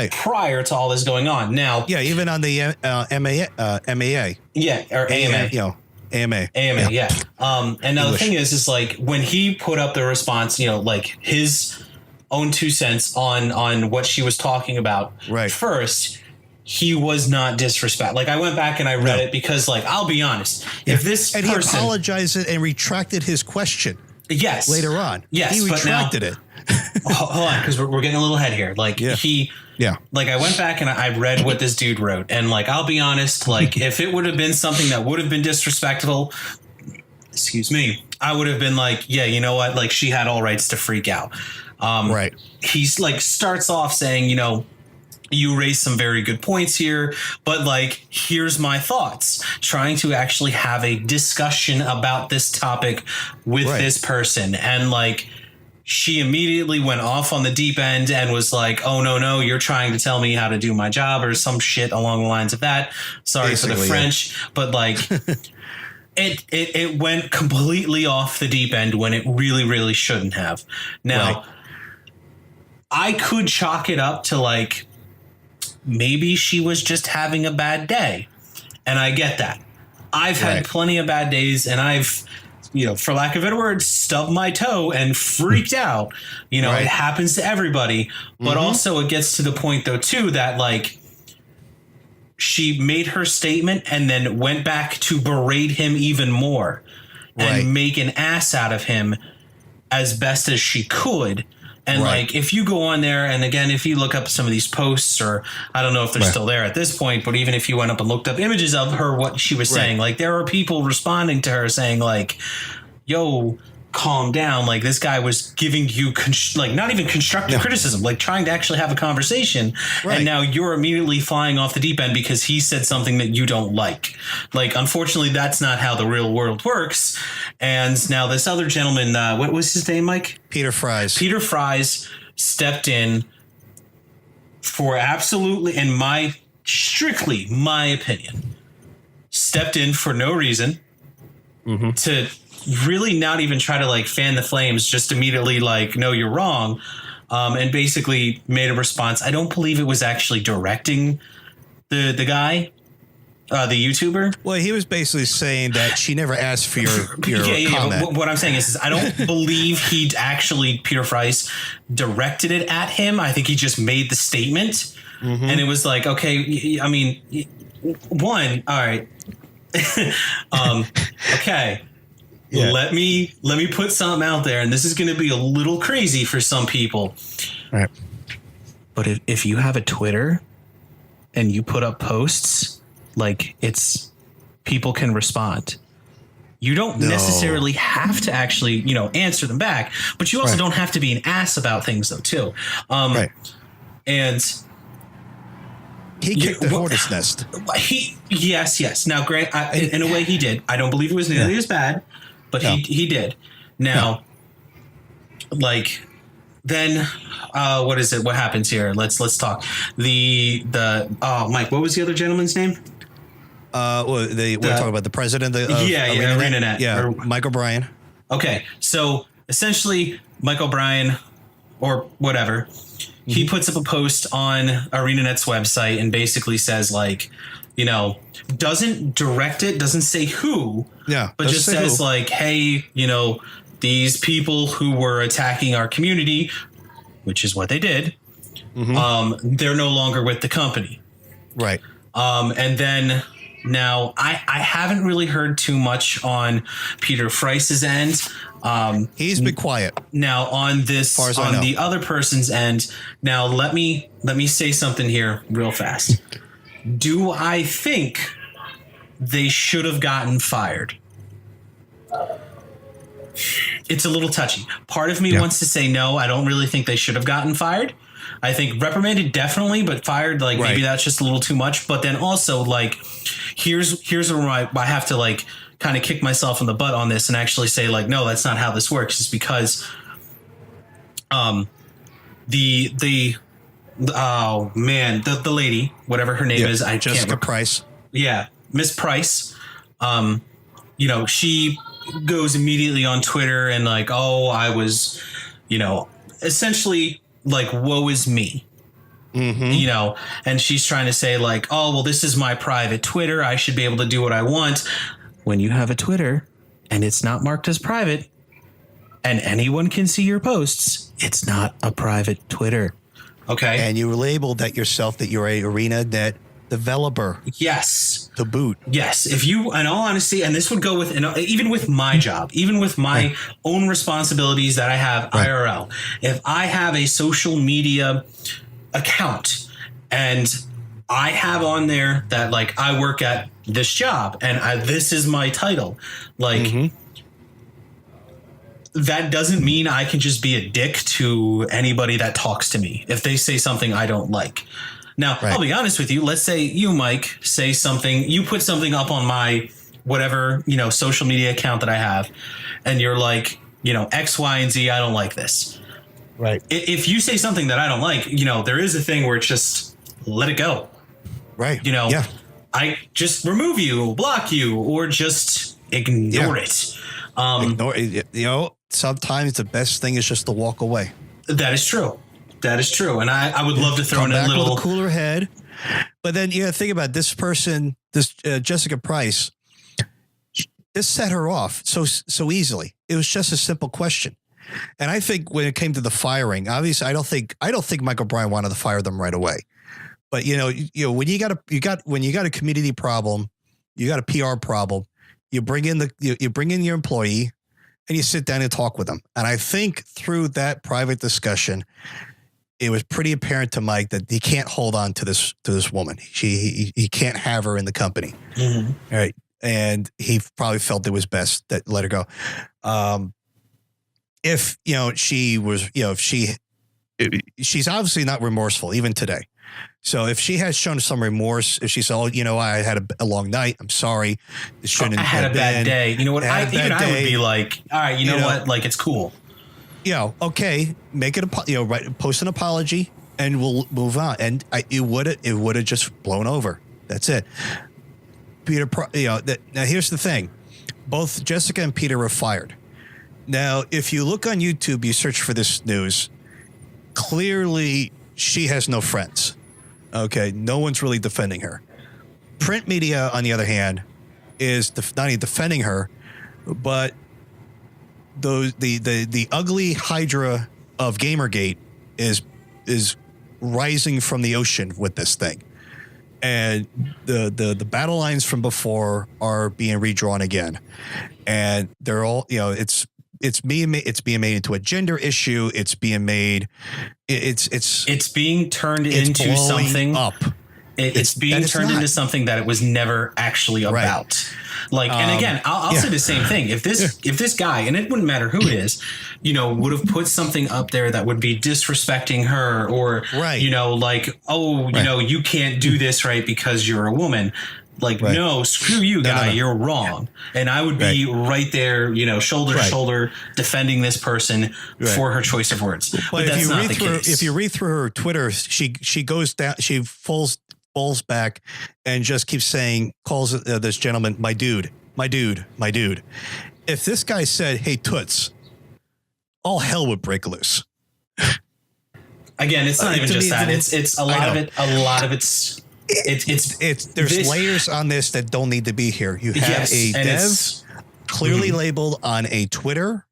Speaker 2: prior to all this going on. Now,
Speaker 3: even on the MAA.
Speaker 2: Yeah, or AMA.
Speaker 3: AMA,
Speaker 2: yeah. And now the thing is like when he put up the response, like his own 2 cents on what she was talking about. Right. First, he was not disrespect. Like I went back and I read it because, like, I'll be honest, if this
Speaker 3: and
Speaker 2: person,
Speaker 3: he apologized and retracted his question.
Speaker 2: Yes.
Speaker 3: Later on.
Speaker 2: Yes.
Speaker 3: He retracted it.
Speaker 2: Hold on, because we're getting a little ahead here. Like like I went back and I read what this dude wrote, and like I'll be honest, like if it would have been something that would have been disrespectful, excuse me, I would have been like, yeah, you know what, like she had all rights to freak out. He's like starts off saying, you raised some very good points here, but like here's my thoughts, trying to actually have a discussion about this topic with this person, and like she immediately went off on the deep end and was like, oh, no, you're trying to tell me how to do my job or some shit along the lines of that. Sorry for the French, but like it went completely off the deep end when it really, really shouldn't have. Now, I could chalk it up to like maybe she was just having a bad day. And I get that. I've had plenty of bad days, and I've, for lack of better words, stubbed my toe and freaked out. It happens to everybody. But also it gets to the point, though, too, that like she made her statement and then went back to berate him even more and make an ass out of him as best as she could. And like, if you go on there, and again, if you look up some of these posts, or I don't know if they're still there at this point, but even if you went up and looked up images of her, what she was saying, like there are people responding to her saying like, yo, calm down. Like this guy was giving you not even constructive criticism, like trying to actually have a conversation. And now you're immediately flying off the deep end because he said something that you don't like. Like, unfortunately, that's not how the real world works. And now this other gentleman, what was his name, Mike?
Speaker 3: Peter Fries.
Speaker 2: Peter Fries stepped in for absolutely, in strictly my opinion, stepped in for no reason to really not even try to like fan the flames, just immediately like, no, you're wrong. And basically made a response. I don't believe it was actually directing the guy. The YouTuber?
Speaker 3: Well, he was basically saying that she never asked for your comment.
Speaker 2: But what I'm saying is I don't believe he actually, Peter Price, directed it at him. I think he just made the statement. And it was like, okay, I mean, all right. Okay. Yeah. Let me put something out there, and this is going to be a little crazy for some people.
Speaker 3: All right.
Speaker 2: But if you have a Twitter and you put up posts, like people can respond. You don't necessarily have to actually, answer them back, but you also don't have to be an ass about things though too. And
Speaker 3: he kicked the hornet's nest.
Speaker 2: Yes. Now, Grant, in a way he did. I don't believe it was nearly as bad, but he did. Now, then what is it? What happens here? Let's talk. Mike, what was the other gentleman's name?
Speaker 3: We're talking about the president of
Speaker 2: ArenaNet.
Speaker 3: Yeah, Mike O'Brien.
Speaker 2: Okay, so essentially, Mike O'Brien, or whatever, he puts up a post on ArenaNet's website and basically says, doesn't direct it, doesn't say who, but just says hey, these people who were attacking our community, which is what they did, they're no longer with the company.
Speaker 3: Right.
Speaker 2: And then now I haven't really heard too much on Peter Price's end.
Speaker 3: He's been quiet.
Speaker 2: Now on the other person's end, now let me say something here real fast. Do I think they should have gotten fired? It's a little touchy. Part of me wants to say no. I don't really think they should have gotten fired. I think reprimanded definitely, but fired maybe that's just a little too much. But then also here's where I have to kind of kick myself in the butt on this and actually say no, that's not how this works. It's because the lady, whatever her name is,
Speaker 3: Jessica Price.
Speaker 2: Yeah, Miss Price. She goes immediately on Twitter and I was, essentially woe is me. And she's trying to say this is my private Twitter. I should be able to do what I want. When you have a Twitter and it's not marked as private and anyone can see your posts, it's not a private Twitter. Okay.
Speaker 3: And you labeled that yourself that you're a ArenaNet developer.
Speaker 2: Yes.
Speaker 3: To boot.
Speaker 2: Yes. If you, in all honesty, and this would go with, even with my job, even with my own responsibilities that I have IRL, if I have a social media account and I have on there that I work at this job and this is my title, that doesn't mean I can just be a dick to anybody that talks to me if they say something I don't like. Now, I'll be honest with you. Let's say you, Mike, say something. You put something up on my whatever, social media account that I have. And you're X, Y, and Z. I don't like this.
Speaker 3: Right.
Speaker 2: If you say something that I don't like, there is a thing where it's just let it go.
Speaker 3: Right.
Speaker 2: I just remove you, block you, or just ignore it.
Speaker 3: Ignore it. Sometimes the best thing is just to walk away.
Speaker 2: That is true. That is true. And I would love to throw in a little
Speaker 3: with a cooler head. But then think about this person, this Jessica Price. This set her off so easily. It was just a simple question. And I think when it came to the firing, obviously I don't think Michael Bryan wanted to fire them right away. But when you got a community problem, you got a PR problem, you bring in your employee and you sit down and talk with them. And I think through that private discussion, it was pretty apparent to Mike that he can't hold on to this woman. He can't have her in the company. All right. And he probably felt it was best that let her go. If she was, she's obviously not remorseful even today. So if she has shown some remorse, if she said, I had a long night, I'm sorry. It shouldn't.
Speaker 2: I had a bad day. You know what? I would be like, all right, you know what? It's cool.
Speaker 3: Okay, make it post an apology and we'll move on. And it would have just blown over. That's it. Peter, now here's the thing. Both Jessica and Peter were fired. Now, if you look on YouTube, you search for this news, clearly she has no friends. Okay, no one's really defending her. Print media, on the other hand, is not only defending her, but the ugly hydra of Gamergate is rising from the ocean with this thing, and the battle lines from before are being redrawn again, and they're all, it's being made into a gender issue. It's being made. It's
Speaker 2: being turned into something
Speaker 3: up.
Speaker 2: It's being turned into something that it was never actually about. Right. Like, and again, I'll say the same thing. If this guy, and it wouldn't matter who it is, would have put something up there that would be disrespecting her, or, you can't do this, right, because you're a woman. Like, no, screw you, guy, you're wrong. Yeah. And I would be right there, shoulder to shoulder, defending this person for her choice of words. But that's not the case.
Speaker 3: If you read through her Twitter, she goes down, she falls back and just keeps saying, calls this gentleman my dude. If this guy said, hey, toots, all hell would break loose.
Speaker 2: Again, it's not even just that. It's a lot of it. A lot of it's
Speaker 3: there's layers on this that don't need to be here. You have a dev clearly labeled on a Twitter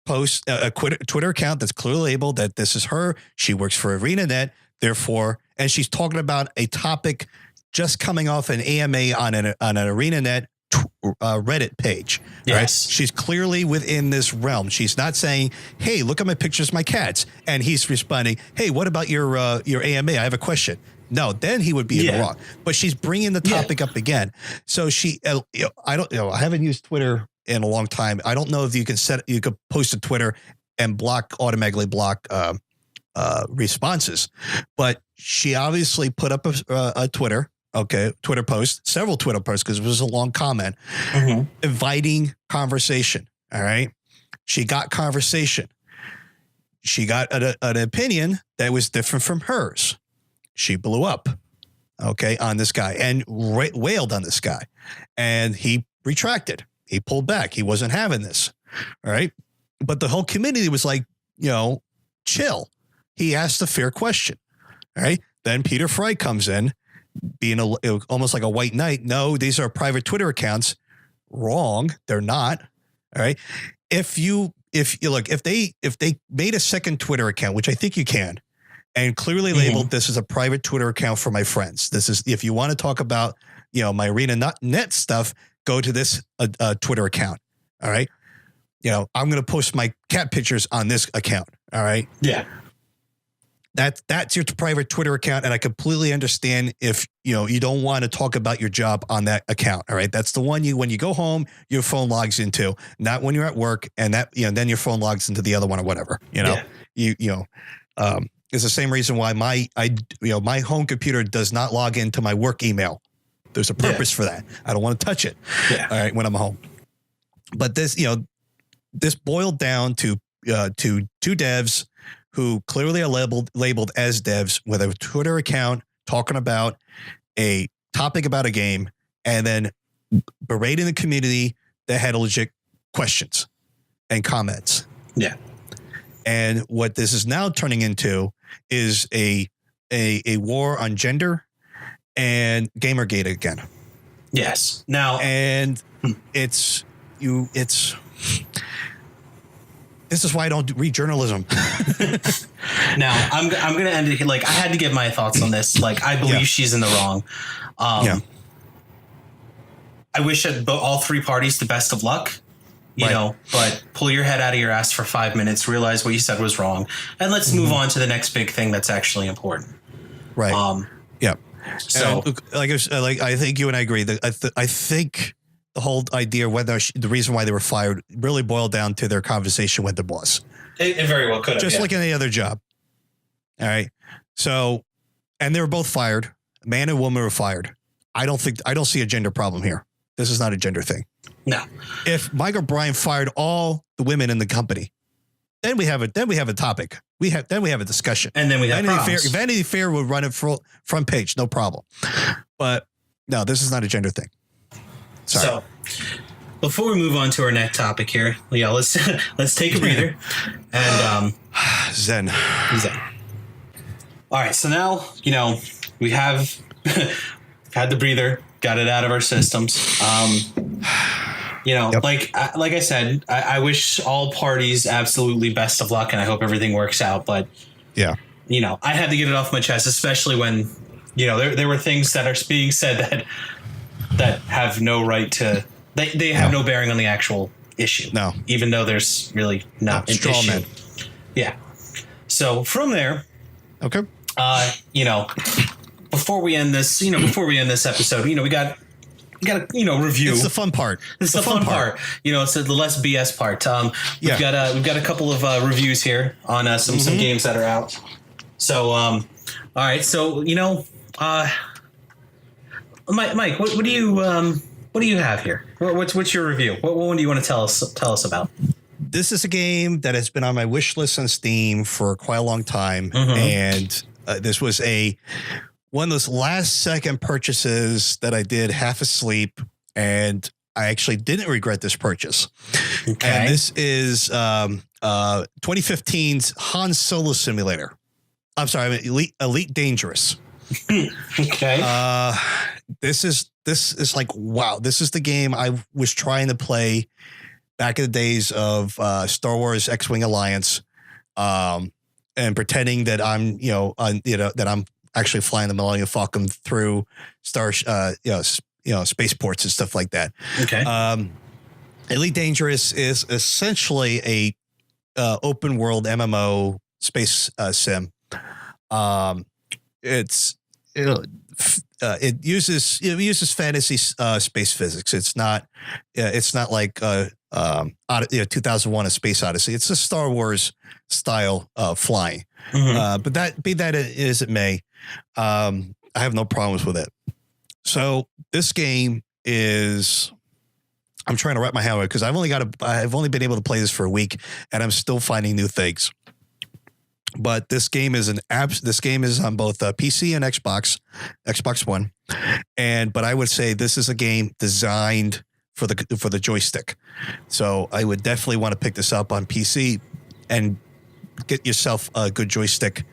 Speaker 3: post, a Twitter account that's clearly labeled that this is her. She works for ArenaNet, therefore, and she's talking about a topic just coming off an AMA on an ArenaNet Reddit page.
Speaker 2: Yes.
Speaker 3: Right? She's clearly within this realm. She's not saying, hey, look at my pictures of my cats. And he's responding, hey, what about your AMA? I have a question. No, then he would be in the wrong. But she's bringing the topic up again. So she, I don't know. I haven't used Twitter in a long time. I don't know if you could post to Twitter and automatically block responses. But she obviously put up a Twitter post, several Twitter posts, because it was a long comment, inviting conversation. All right. She got conversation. She got an opinion that was different from hers. She blew up, on this guy and wailed on this guy. And he retracted. He pulled back. He wasn't having this. All right. But the whole community was like, chill. He asked a fair question. All right. Then Peter Fry comes in, being almost like a white knight. No, these are private Twitter accounts. Wrong. They're not. All right. If they made a second Twitter account, which I think you can, and clearly labeled this as a private Twitter account for my friends. This is, if you want to talk about, my ArenaNet stuff, go to this Twitter account. All right. I'm going to post my cat pictures on this account. All right.
Speaker 2: Yeah.
Speaker 3: That's your private Twitter account. And I completely understand if, you don't want to talk about your job on that account. All right. That's the one when you go home, your phone logs into, not when you're at work, and that, then your phone logs into the other one or whatever, it's the same reason why my home computer does not log into my work email. There's a purpose for that. I don't want to touch it. Yeah. All right. When I'm home. But this, this boiled down to two devs who clearly are labeled as devs with a Twitter account talking about a topic about a game, and then berating the community that had legit questions and comments.
Speaker 2: Yeah.
Speaker 3: And what this is now turning into is a war on gender and Gamergate again.
Speaker 2: Yes. Now,
Speaker 3: and this is why I don't read journalism.
Speaker 2: Now, I'm going to end it. Like, I had to give my thoughts on this. Like, I believe she's in the wrong. I wish all three parties the best of luck. But pull your head out of your ass for 5 minutes, realize what you said was wrong, and let's move on to the next big thing that's actually important.
Speaker 3: Right. Yeah.
Speaker 2: So,
Speaker 3: I think you and I agree that I think the whole idea whether the reason why they were fired really boiled down to their conversation with the boss.
Speaker 2: It very well could have.
Speaker 3: Just like any other job. All right. So, and they were both fired. Man and woman were fired. I don't see a gender problem here. This is not a gender thing.
Speaker 2: No.
Speaker 3: If Mike O'Brien fired all the women in the company, then we have a topic. We have a discussion.
Speaker 2: And then we have
Speaker 3: Vanity Fair would run it front page, no problem. But no, this is not a gender thing. Sorry.
Speaker 2: So before we move on to our next topic here, let's take a breather and
Speaker 3: Zen.
Speaker 2: All right, so now we have had the breather. got it out of our systems.
Speaker 3: Yep.
Speaker 2: like I said, I wish all parties absolutely best of luck, and I hope everything works out. But
Speaker 3: yeah,
Speaker 2: I had to get it off my chest, especially when there were things that are being said that have no right to. They have no bearing on the actual issue.
Speaker 3: No,
Speaker 2: even though there's really not an issue. Man. Yeah. So from there,
Speaker 3: okay.
Speaker 2: Before we end this episode, we got review.
Speaker 3: It's the fun part.
Speaker 2: It's the fun part. It's the less BS part. We've got a couple of reviews here on some games that are out. So, all right. So, Mike, what do you have here? What's your review? What one do you want to tell us about?
Speaker 3: This is a game that has been on my wish list on Steam for quite a long time, and this was one of those last second purchases that I did half asleep, and I actually didn't regret this purchase. Okay. And this is 2015's Han Solo Simulator. I'm sorry, Elite Dangerous.
Speaker 2: Okay.
Speaker 3: This is like, wow, this is the game I was trying to play back in the days of Star Wars X-Wing Alliance, and pretending that I'm, that I'm actually flying the Millennium Falcon through spaceports and stuff like that.
Speaker 2: Okay.
Speaker 3: Elite Dangerous is essentially a open world MMO space sim. It uses fantasy space physics. It's not like 2001: A Space Odyssey. It's a Star Wars style flying. But that be that as it may, I have no problems with it. So this game is, I'm trying to wrap my head around it because I've only been able to play this for a week, and I'm still finding new things. But this game is This game is on both PC and Xbox One, but I would say this is a game designed for the joystick. So I would definitely want to pick this up on PC and get yourself a good joystick.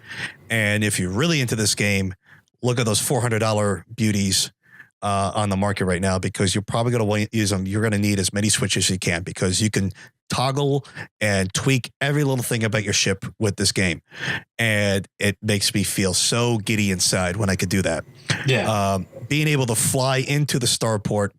Speaker 3: And if you're really into this game, look at those $400 beauties on the market right now, because you're probably going to use them. You're going to need as many switches as you can, because you can toggle and tweak every little thing about your ship with this game. And it makes me feel so giddy inside when I could do that.
Speaker 2: Yeah.
Speaker 3: Being able to fly into the starport,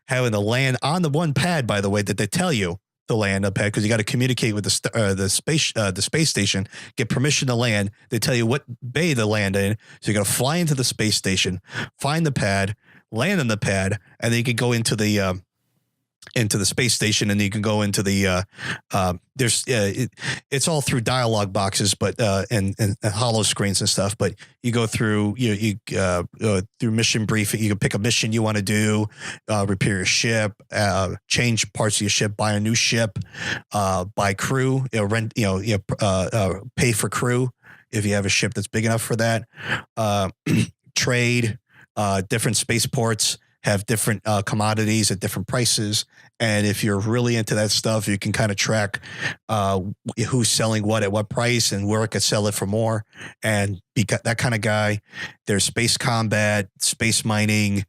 Speaker 3: having to land on the one pad, by the way, that they tell you to land on pad, because you got to communicate with the space station, get permission to land. They tell you what bay to land in. So you got to fly into the space station, find the pad, land on the pad, and then you can go into the space station, and you can go into the it's all through dialogue boxes, but and hollow screens and stuff. But you go through through mission briefing. You can pick a mission you want to do, repair your ship, change parts of your ship, buy a new ship, buy crew, rent, pay for crew if you have a ship that's big enough for that. Trade. Different spaceports have different commodities at different prices. And if you're really into that stuff, you can kind of track who's selling what at what price and where it could sell it for more, and be that kind of guy. There's space combat, space mining.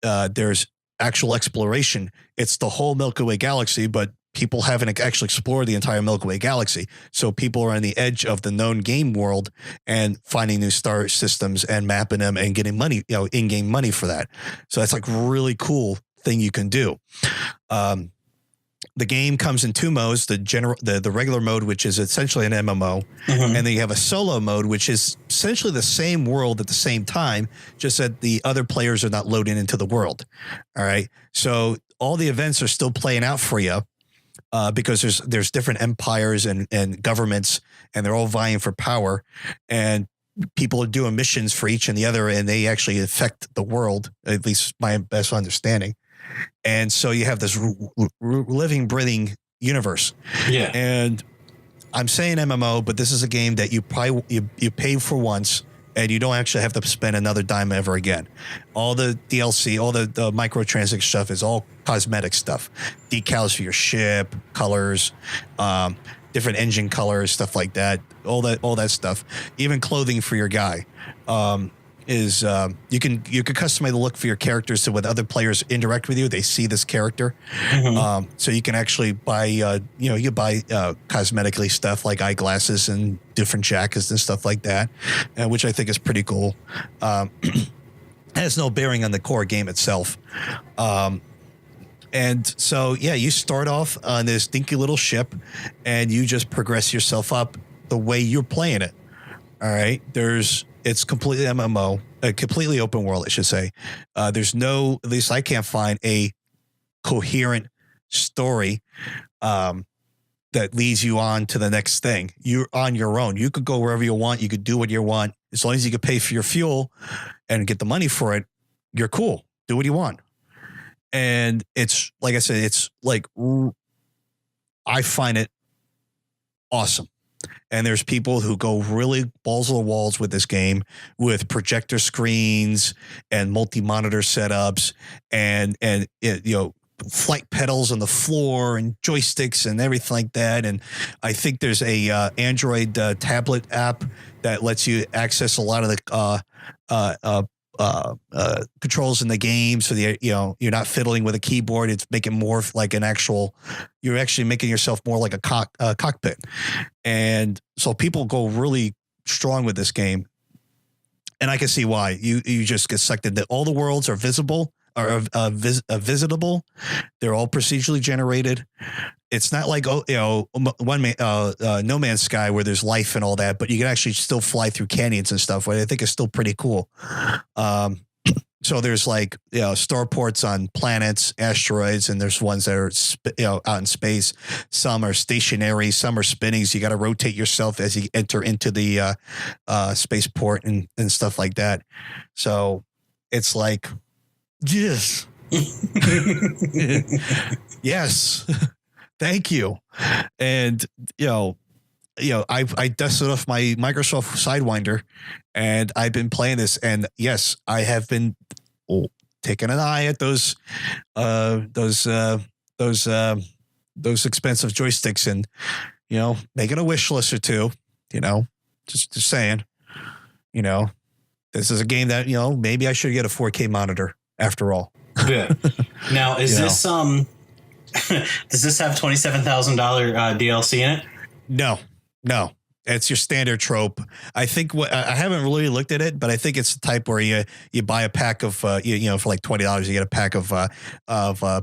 Speaker 3: There's actual exploration. It's the whole Milky Way galaxy, but people haven't actually explored the entire Milky Way galaxy. So people are on the edge of the known game world and finding new star systems and mapping them and getting money, in-game money for that. So that's like really cool thing you can do. The game comes in two modes: the regular mode, which is essentially an MMO, and then you have a solo mode, which is essentially the same world at the same time, just that the other players are not loading into the world. All right. So all the events are still playing out for you. Because there's different empires and governments, and they're all vying for power, and people are doing missions for each and the other, and they actually affect the world, at least my best understanding. And so you have this living, breathing universe.
Speaker 2: Yeah.
Speaker 3: And I'm saying MMO, but this is a game that you pay for once, and you don't actually have to spend another dime ever again. All the DLC, all the microtransaction stuff is all cosmetic stuff. Decals for your ship, colors, different engine colors, stuff like that. All that stuff. Even clothing for your guy. is you can customize the look for your characters so when other players interact with you, they see this character. So you can actually buy you buy cosmetically stuff like eyeglasses and different jackets and stuff like that, which I think is pretty cool. Has no bearing on the core game itself. And so, yeah, you start off on this dinky little ship and you just progress yourself up the way you're playing it. All right. It's completely MMO, a completely open world, I should say. There's no, at least I can't find a coherent story that leads you on to the next thing. You're on your own. You could go wherever you want. You could do what you want. As long as you could pay for your fuel and get the money for it, you're cool. Do what you want. And it's, like I said, it's like, I find it awesome. And there's people who go really balls to the walls with this game with projector screens and multi-monitor setups and flight pedals on the floor and joysticks and everything like that. And I think there's a Android tablet app that lets you access a lot of the controls in the game, so you're not fiddling with a keyboard. It's making more like you're actually making yourself more like a cockpit. And so people go really strong with this game, and I can see why. You just get sucked into. All the worlds are visible or visitable. They're all procedurally generated. It's not like No Man's Sky where there's life and all that, but you can actually still fly through canyons and stuff, which I think is still pretty cool. So there's like starports on planets, asteroids, and there's ones that are out in space. Some are stationary, some are spinning. So you got to rotate yourself as you enter into the spaceport and stuff like that. So it's like, yes, yes. Thank you. And, I dusted off my Microsoft Sidewinder and I've been playing this. And yes, I have been taking an eye at those expensive joysticks and, making a wish list or two, just saying, this is a game that, maybe I should get a 4K monitor after all.
Speaker 2: Yeah. Now, is this, does this have $27,000 DLC in it? No. It's your standard trope. I think I haven't really looked at it, but I think it's the type where you buy a pack of for like $20 you get a pack of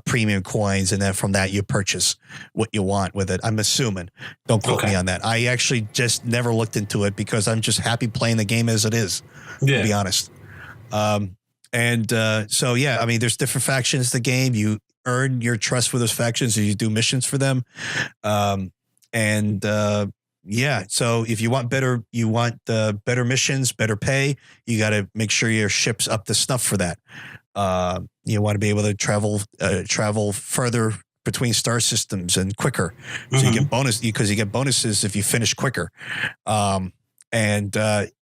Speaker 2: premium coins, and then from that you purchase what you want with it. I'm assuming. Don't quote me on that. I actually just never looked into it because I'm just happy playing the game as it is. Yeah. To be honest. So yeah, I mean, there's different factions in the game. You earn your trust with those factions as you do missions for them. Yeah. So if you want better missions, better pay, you got to make sure your ship's up to snuff for that. You want to be able to travel further between star systems and quicker. So you get bonuses if you finish quicker. You got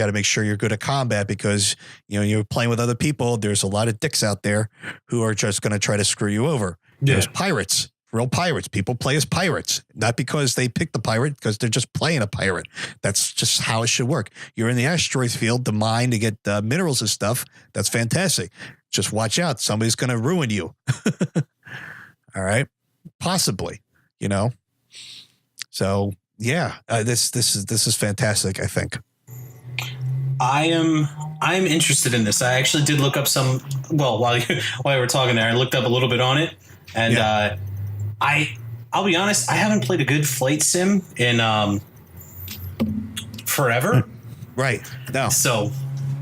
Speaker 2: to make sure you're good at combat because, you're playing with other people. There's a lot of dicks out there who are just going to try to screw you over. Yeah. There's pirates, real pirates. People play as pirates, not because they picked the pirate, because they're just playing a pirate. That's just how it should work. You're in the asteroid field to mine to get minerals and stuff. That's fantastic. Just watch out. Somebody's going to ruin you. All right. Possibly, So yeah, this is fantastic, I think. I'm interested in this. I actually did look up while you were talking there, I looked up a little bit on it, and I'll be honest, I haven't played a good flight sim in forever. Right. No. So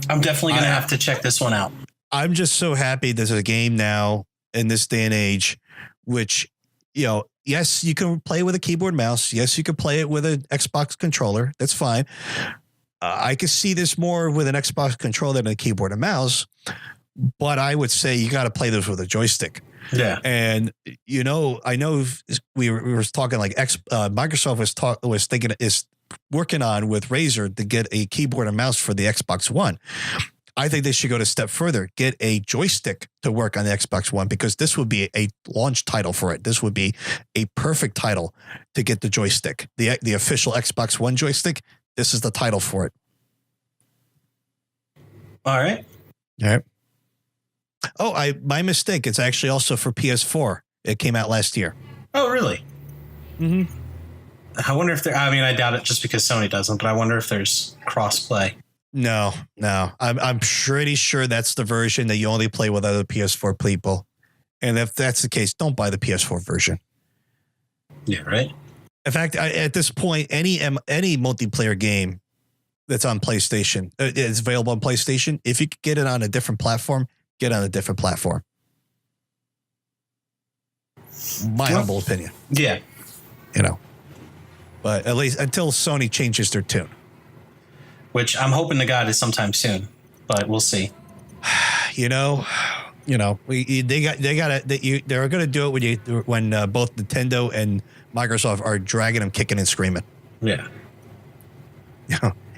Speaker 2: I'm definitely going to have to check this one out. I'm just so happy there's a game now in this day and age, which, yes, you can play with a keyboard mouse. Yes, you can play it with an Xbox controller. That's fine. I could see this more with an Xbox controller than a keyboard and mouse, but I would say you got to play this with a joystick. Yeah. And, I know we were talking like Microsoft is working on with Razer to get a keyboard and mouse for the Xbox One. I think they should go a step further, get a joystick to work on the Xbox One, because this would be a launch title for it. This would be a perfect title to get the joystick, the official Xbox One joystick. This is the title for it. All right.
Speaker 3: All right. Oh, my mistake. It's actually also for PS4. It came out last year.
Speaker 2: Oh, really?
Speaker 3: Mm-hmm.
Speaker 2: I wonder if I doubt it just because Sony doesn't, but I wonder if there's cross-play.
Speaker 3: No. I'm pretty sure that's the version that you only play with other PS4 people. And if that's the case, don't buy the PS4 version.
Speaker 2: Yeah, right.
Speaker 3: In fact, at this point, any multiplayer game that's on PlayStation is available on PlayStation. If you could get it on a different platform, get on a different platform. My humble opinion.
Speaker 2: Yeah.
Speaker 3: But at least until Sony changes their tune.
Speaker 2: Which I'm hoping to God is sometime soon, but we'll see.
Speaker 3: They're going to do it when both Nintendo and Microsoft are dragging them, kicking and screaming.
Speaker 2: Yeah.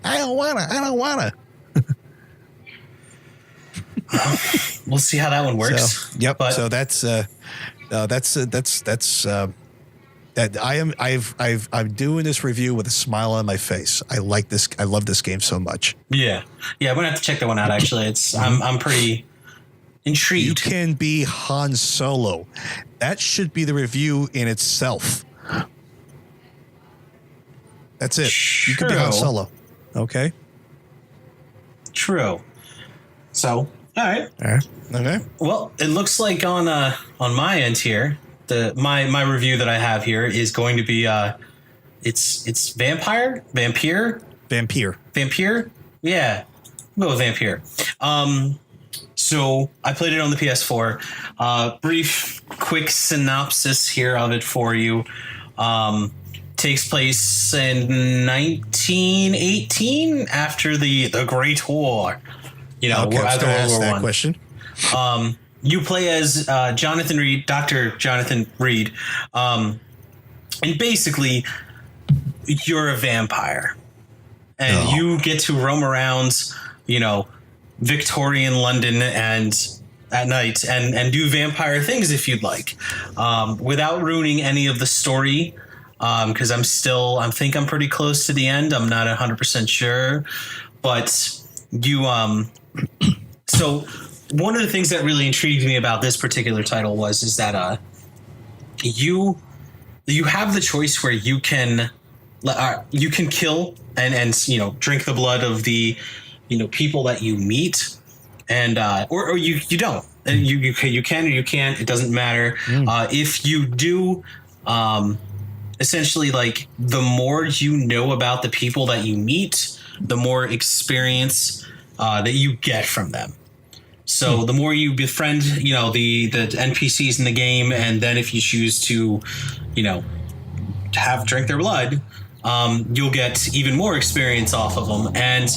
Speaker 3: I don't wanna.
Speaker 2: We'll see how that one works.
Speaker 3: So, yep.
Speaker 2: But
Speaker 3: so that's that. I'm doing this review with a smile on my face. I like this. I love this game so much.
Speaker 2: Yeah. I'm gonna have to check that one out. Actually, I'm pretty intrigued.
Speaker 3: You can be Han Solo. That should be the review in itself. That's it.
Speaker 2: True.
Speaker 3: You can be Han Solo. Okay.
Speaker 2: True. So, all right.
Speaker 3: Okay.
Speaker 2: Well, it looks like on my end here, my review that I have here is going to be it's Vampire. Yeah, we'll go with Vampire. So I played it on the PS4. Brief, quick synopsis here of it for you. Takes place in 1918 after the Great War.
Speaker 3: Okay, after World War I. Question.
Speaker 2: You play as Jonathan Reed, Dr. Jonathan Reed, and basically you're a vampire, and you get to roam around, Victorian London and at night and do vampire things if you'd like, without ruining any of the story. Because I think I'm pretty close to the end. I'm not 100% sure, but you, so one of the things that really intrigued me about this particular title is that, you have the choice where you can kill and drink the blood of the, people that you meet, and, or you don't, and you can or you can't, it doesn't matter. If you do, essentially, like, the more you know about the people that you meet, the more experience that you get from them. So the more you befriend, the NPCs in the game, and then if you choose to, drink their blood, you'll get even more experience off of them. And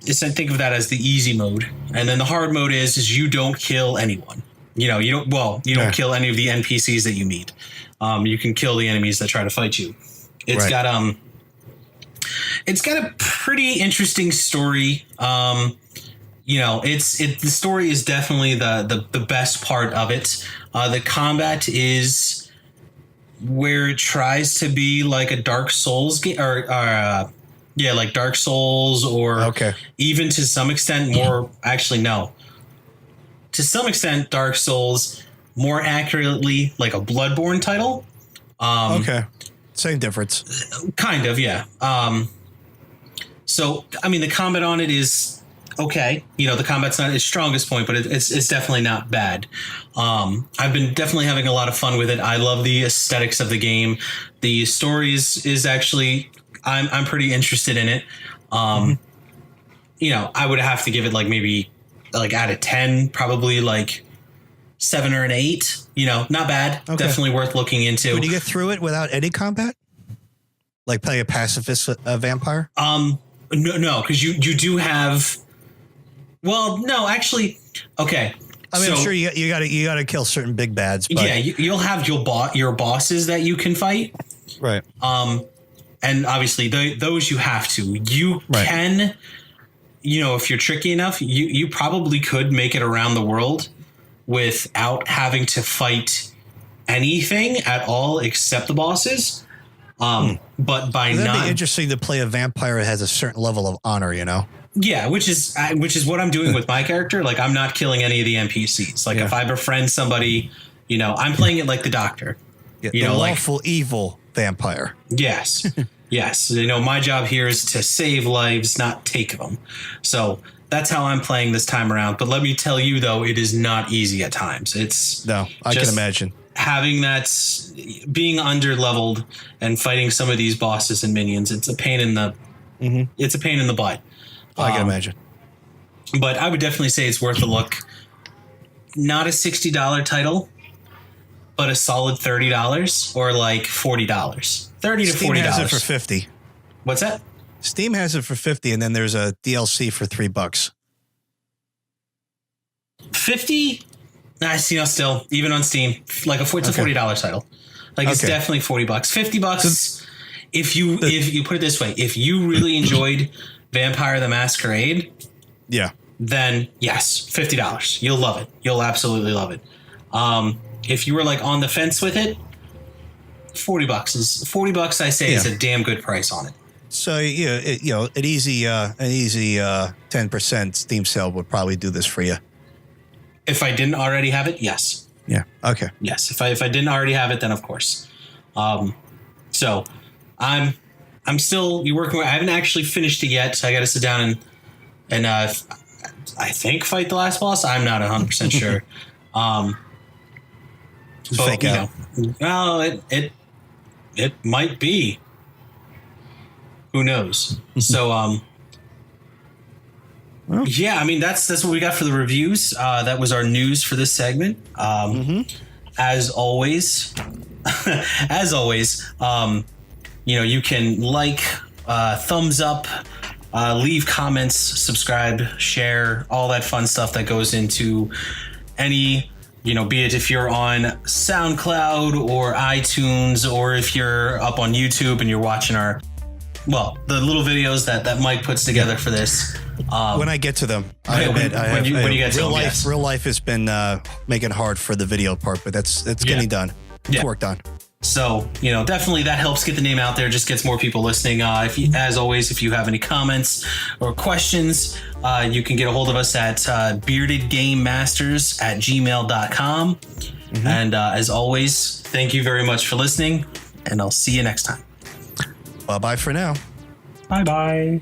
Speaker 2: think of that as the easy mode. And then the hard mode is you don't kill anyone. You don't kill any of the NPCs that you meet. You can kill the enemies that try to fight you. It's got a pretty interesting story. The story is definitely the best part of it. The combat is where it tries to be like a Dark Souls game, like Dark Souls, or even to some extent more. Actually, no. To some extent, Dark Souls. More accurately, like a Bloodborne title.
Speaker 3: Same difference.
Speaker 2: Kind of, yeah. So, the combat on it is okay. The combat's not its strongest point, but it's definitely not bad. I've been definitely having a lot of fun with it. I love the aesthetics of the game. The story is actually, I'm pretty interested in it. I would have to give it maybe out of 10, probably 7 or an 8, not bad. Okay. Definitely worth looking into.
Speaker 3: Would you get through it without any combat? Like play a pacifist vampire?
Speaker 2: No, because you do have. Well, no, actually, okay.
Speaker 3: I'm sure you got to kill certain big bads. But.
Speaker 2: Yeah, you'll have your bosses that you can fight.
Speaker 3: Right.
Speaker 2: And obviously those you have to. You can, if you're tricky enough, you probably could make it around the world without having to fight anything at all except the bosses. But by
Speaker 3: That'd be interesting to play a vampire that has a certain level of honor,
Speaker 2: Yeah, which is what I'm doing with my character. Like, I'm not killing any of the NPCs. Like, if I befriend somebody, I'm playing it like the Doctor.
Speaker 3: Yeah, the lawful evil vampire.
Speaker 2: Yes. Yes. My job here is to save lives, not take them. So that's how I'm playing this time around. But let me tell you, though, it is not easy at times.
Speaker 3: I can imagine.
Speaker 2: Having being under-leveled and fighting some of these bosses and minions, it's a pain in the it's a pain in the butt.
Speaker 3: I can imagine.
Speaker 2: But I would definitely say it's worth a look. Not a $60 title, but a solid $30 or like $40. $30 to $40.
Speaker 3: Steam has it for $50.
Speaker 2: What's that?
Speaker 3: Steam has it for $50, and then there's a DLC for $3.
Speaker 2: 50? Still, even on Steam, like it's a $40 title. Like, it's definitely $40. $50. If you put it this way, if you really enjoyed Vampire the Masquerade, then yes, $50. You'll love it. You'll absolutely love it. If you were like on the fence with it, $40 I say is a damn good price on it.
Speaker 3: So an easy 10% Steam sale would probably do this for you.
Speaker 2: If I didn't already have it, yes.
Speaker 3: Yeah. Okay.
Speaker 2: Yes. If I didn't already have it, then of course. So I'm still working. I haven't actually finished it yet. So I got to sit down and I think fight the last boss. I'm not 100% sure.
Speaker 3: Fake out.
Speaker 2: Well, it might be. Who knows? So yeah, I mean that's what we got for the reviews. That was our news for this segment. As always, you can like, thumbs up, leave comments, subscribe, share, all that fun stuff that goes into any, be it if you're on SoundCloud or iTunes, or if you're up on YouTube and you're watching the little videos that Mike puts together for this.
Speaker 3: When I get to them, I admit, real life has been making it hard for the video part, but it's getting done. It's worked on.
Speaker 2: So, definitely that helps get the name out there, just gets more people listening. As always, if you have any comments or questions, you can get a hold of us at beardedgamemasters@gmail.com. And as always, thank you very much for listening, and I'll see you next time.
Speaker 3: Bye-bye for now.
Speaker 2: Bye-bye.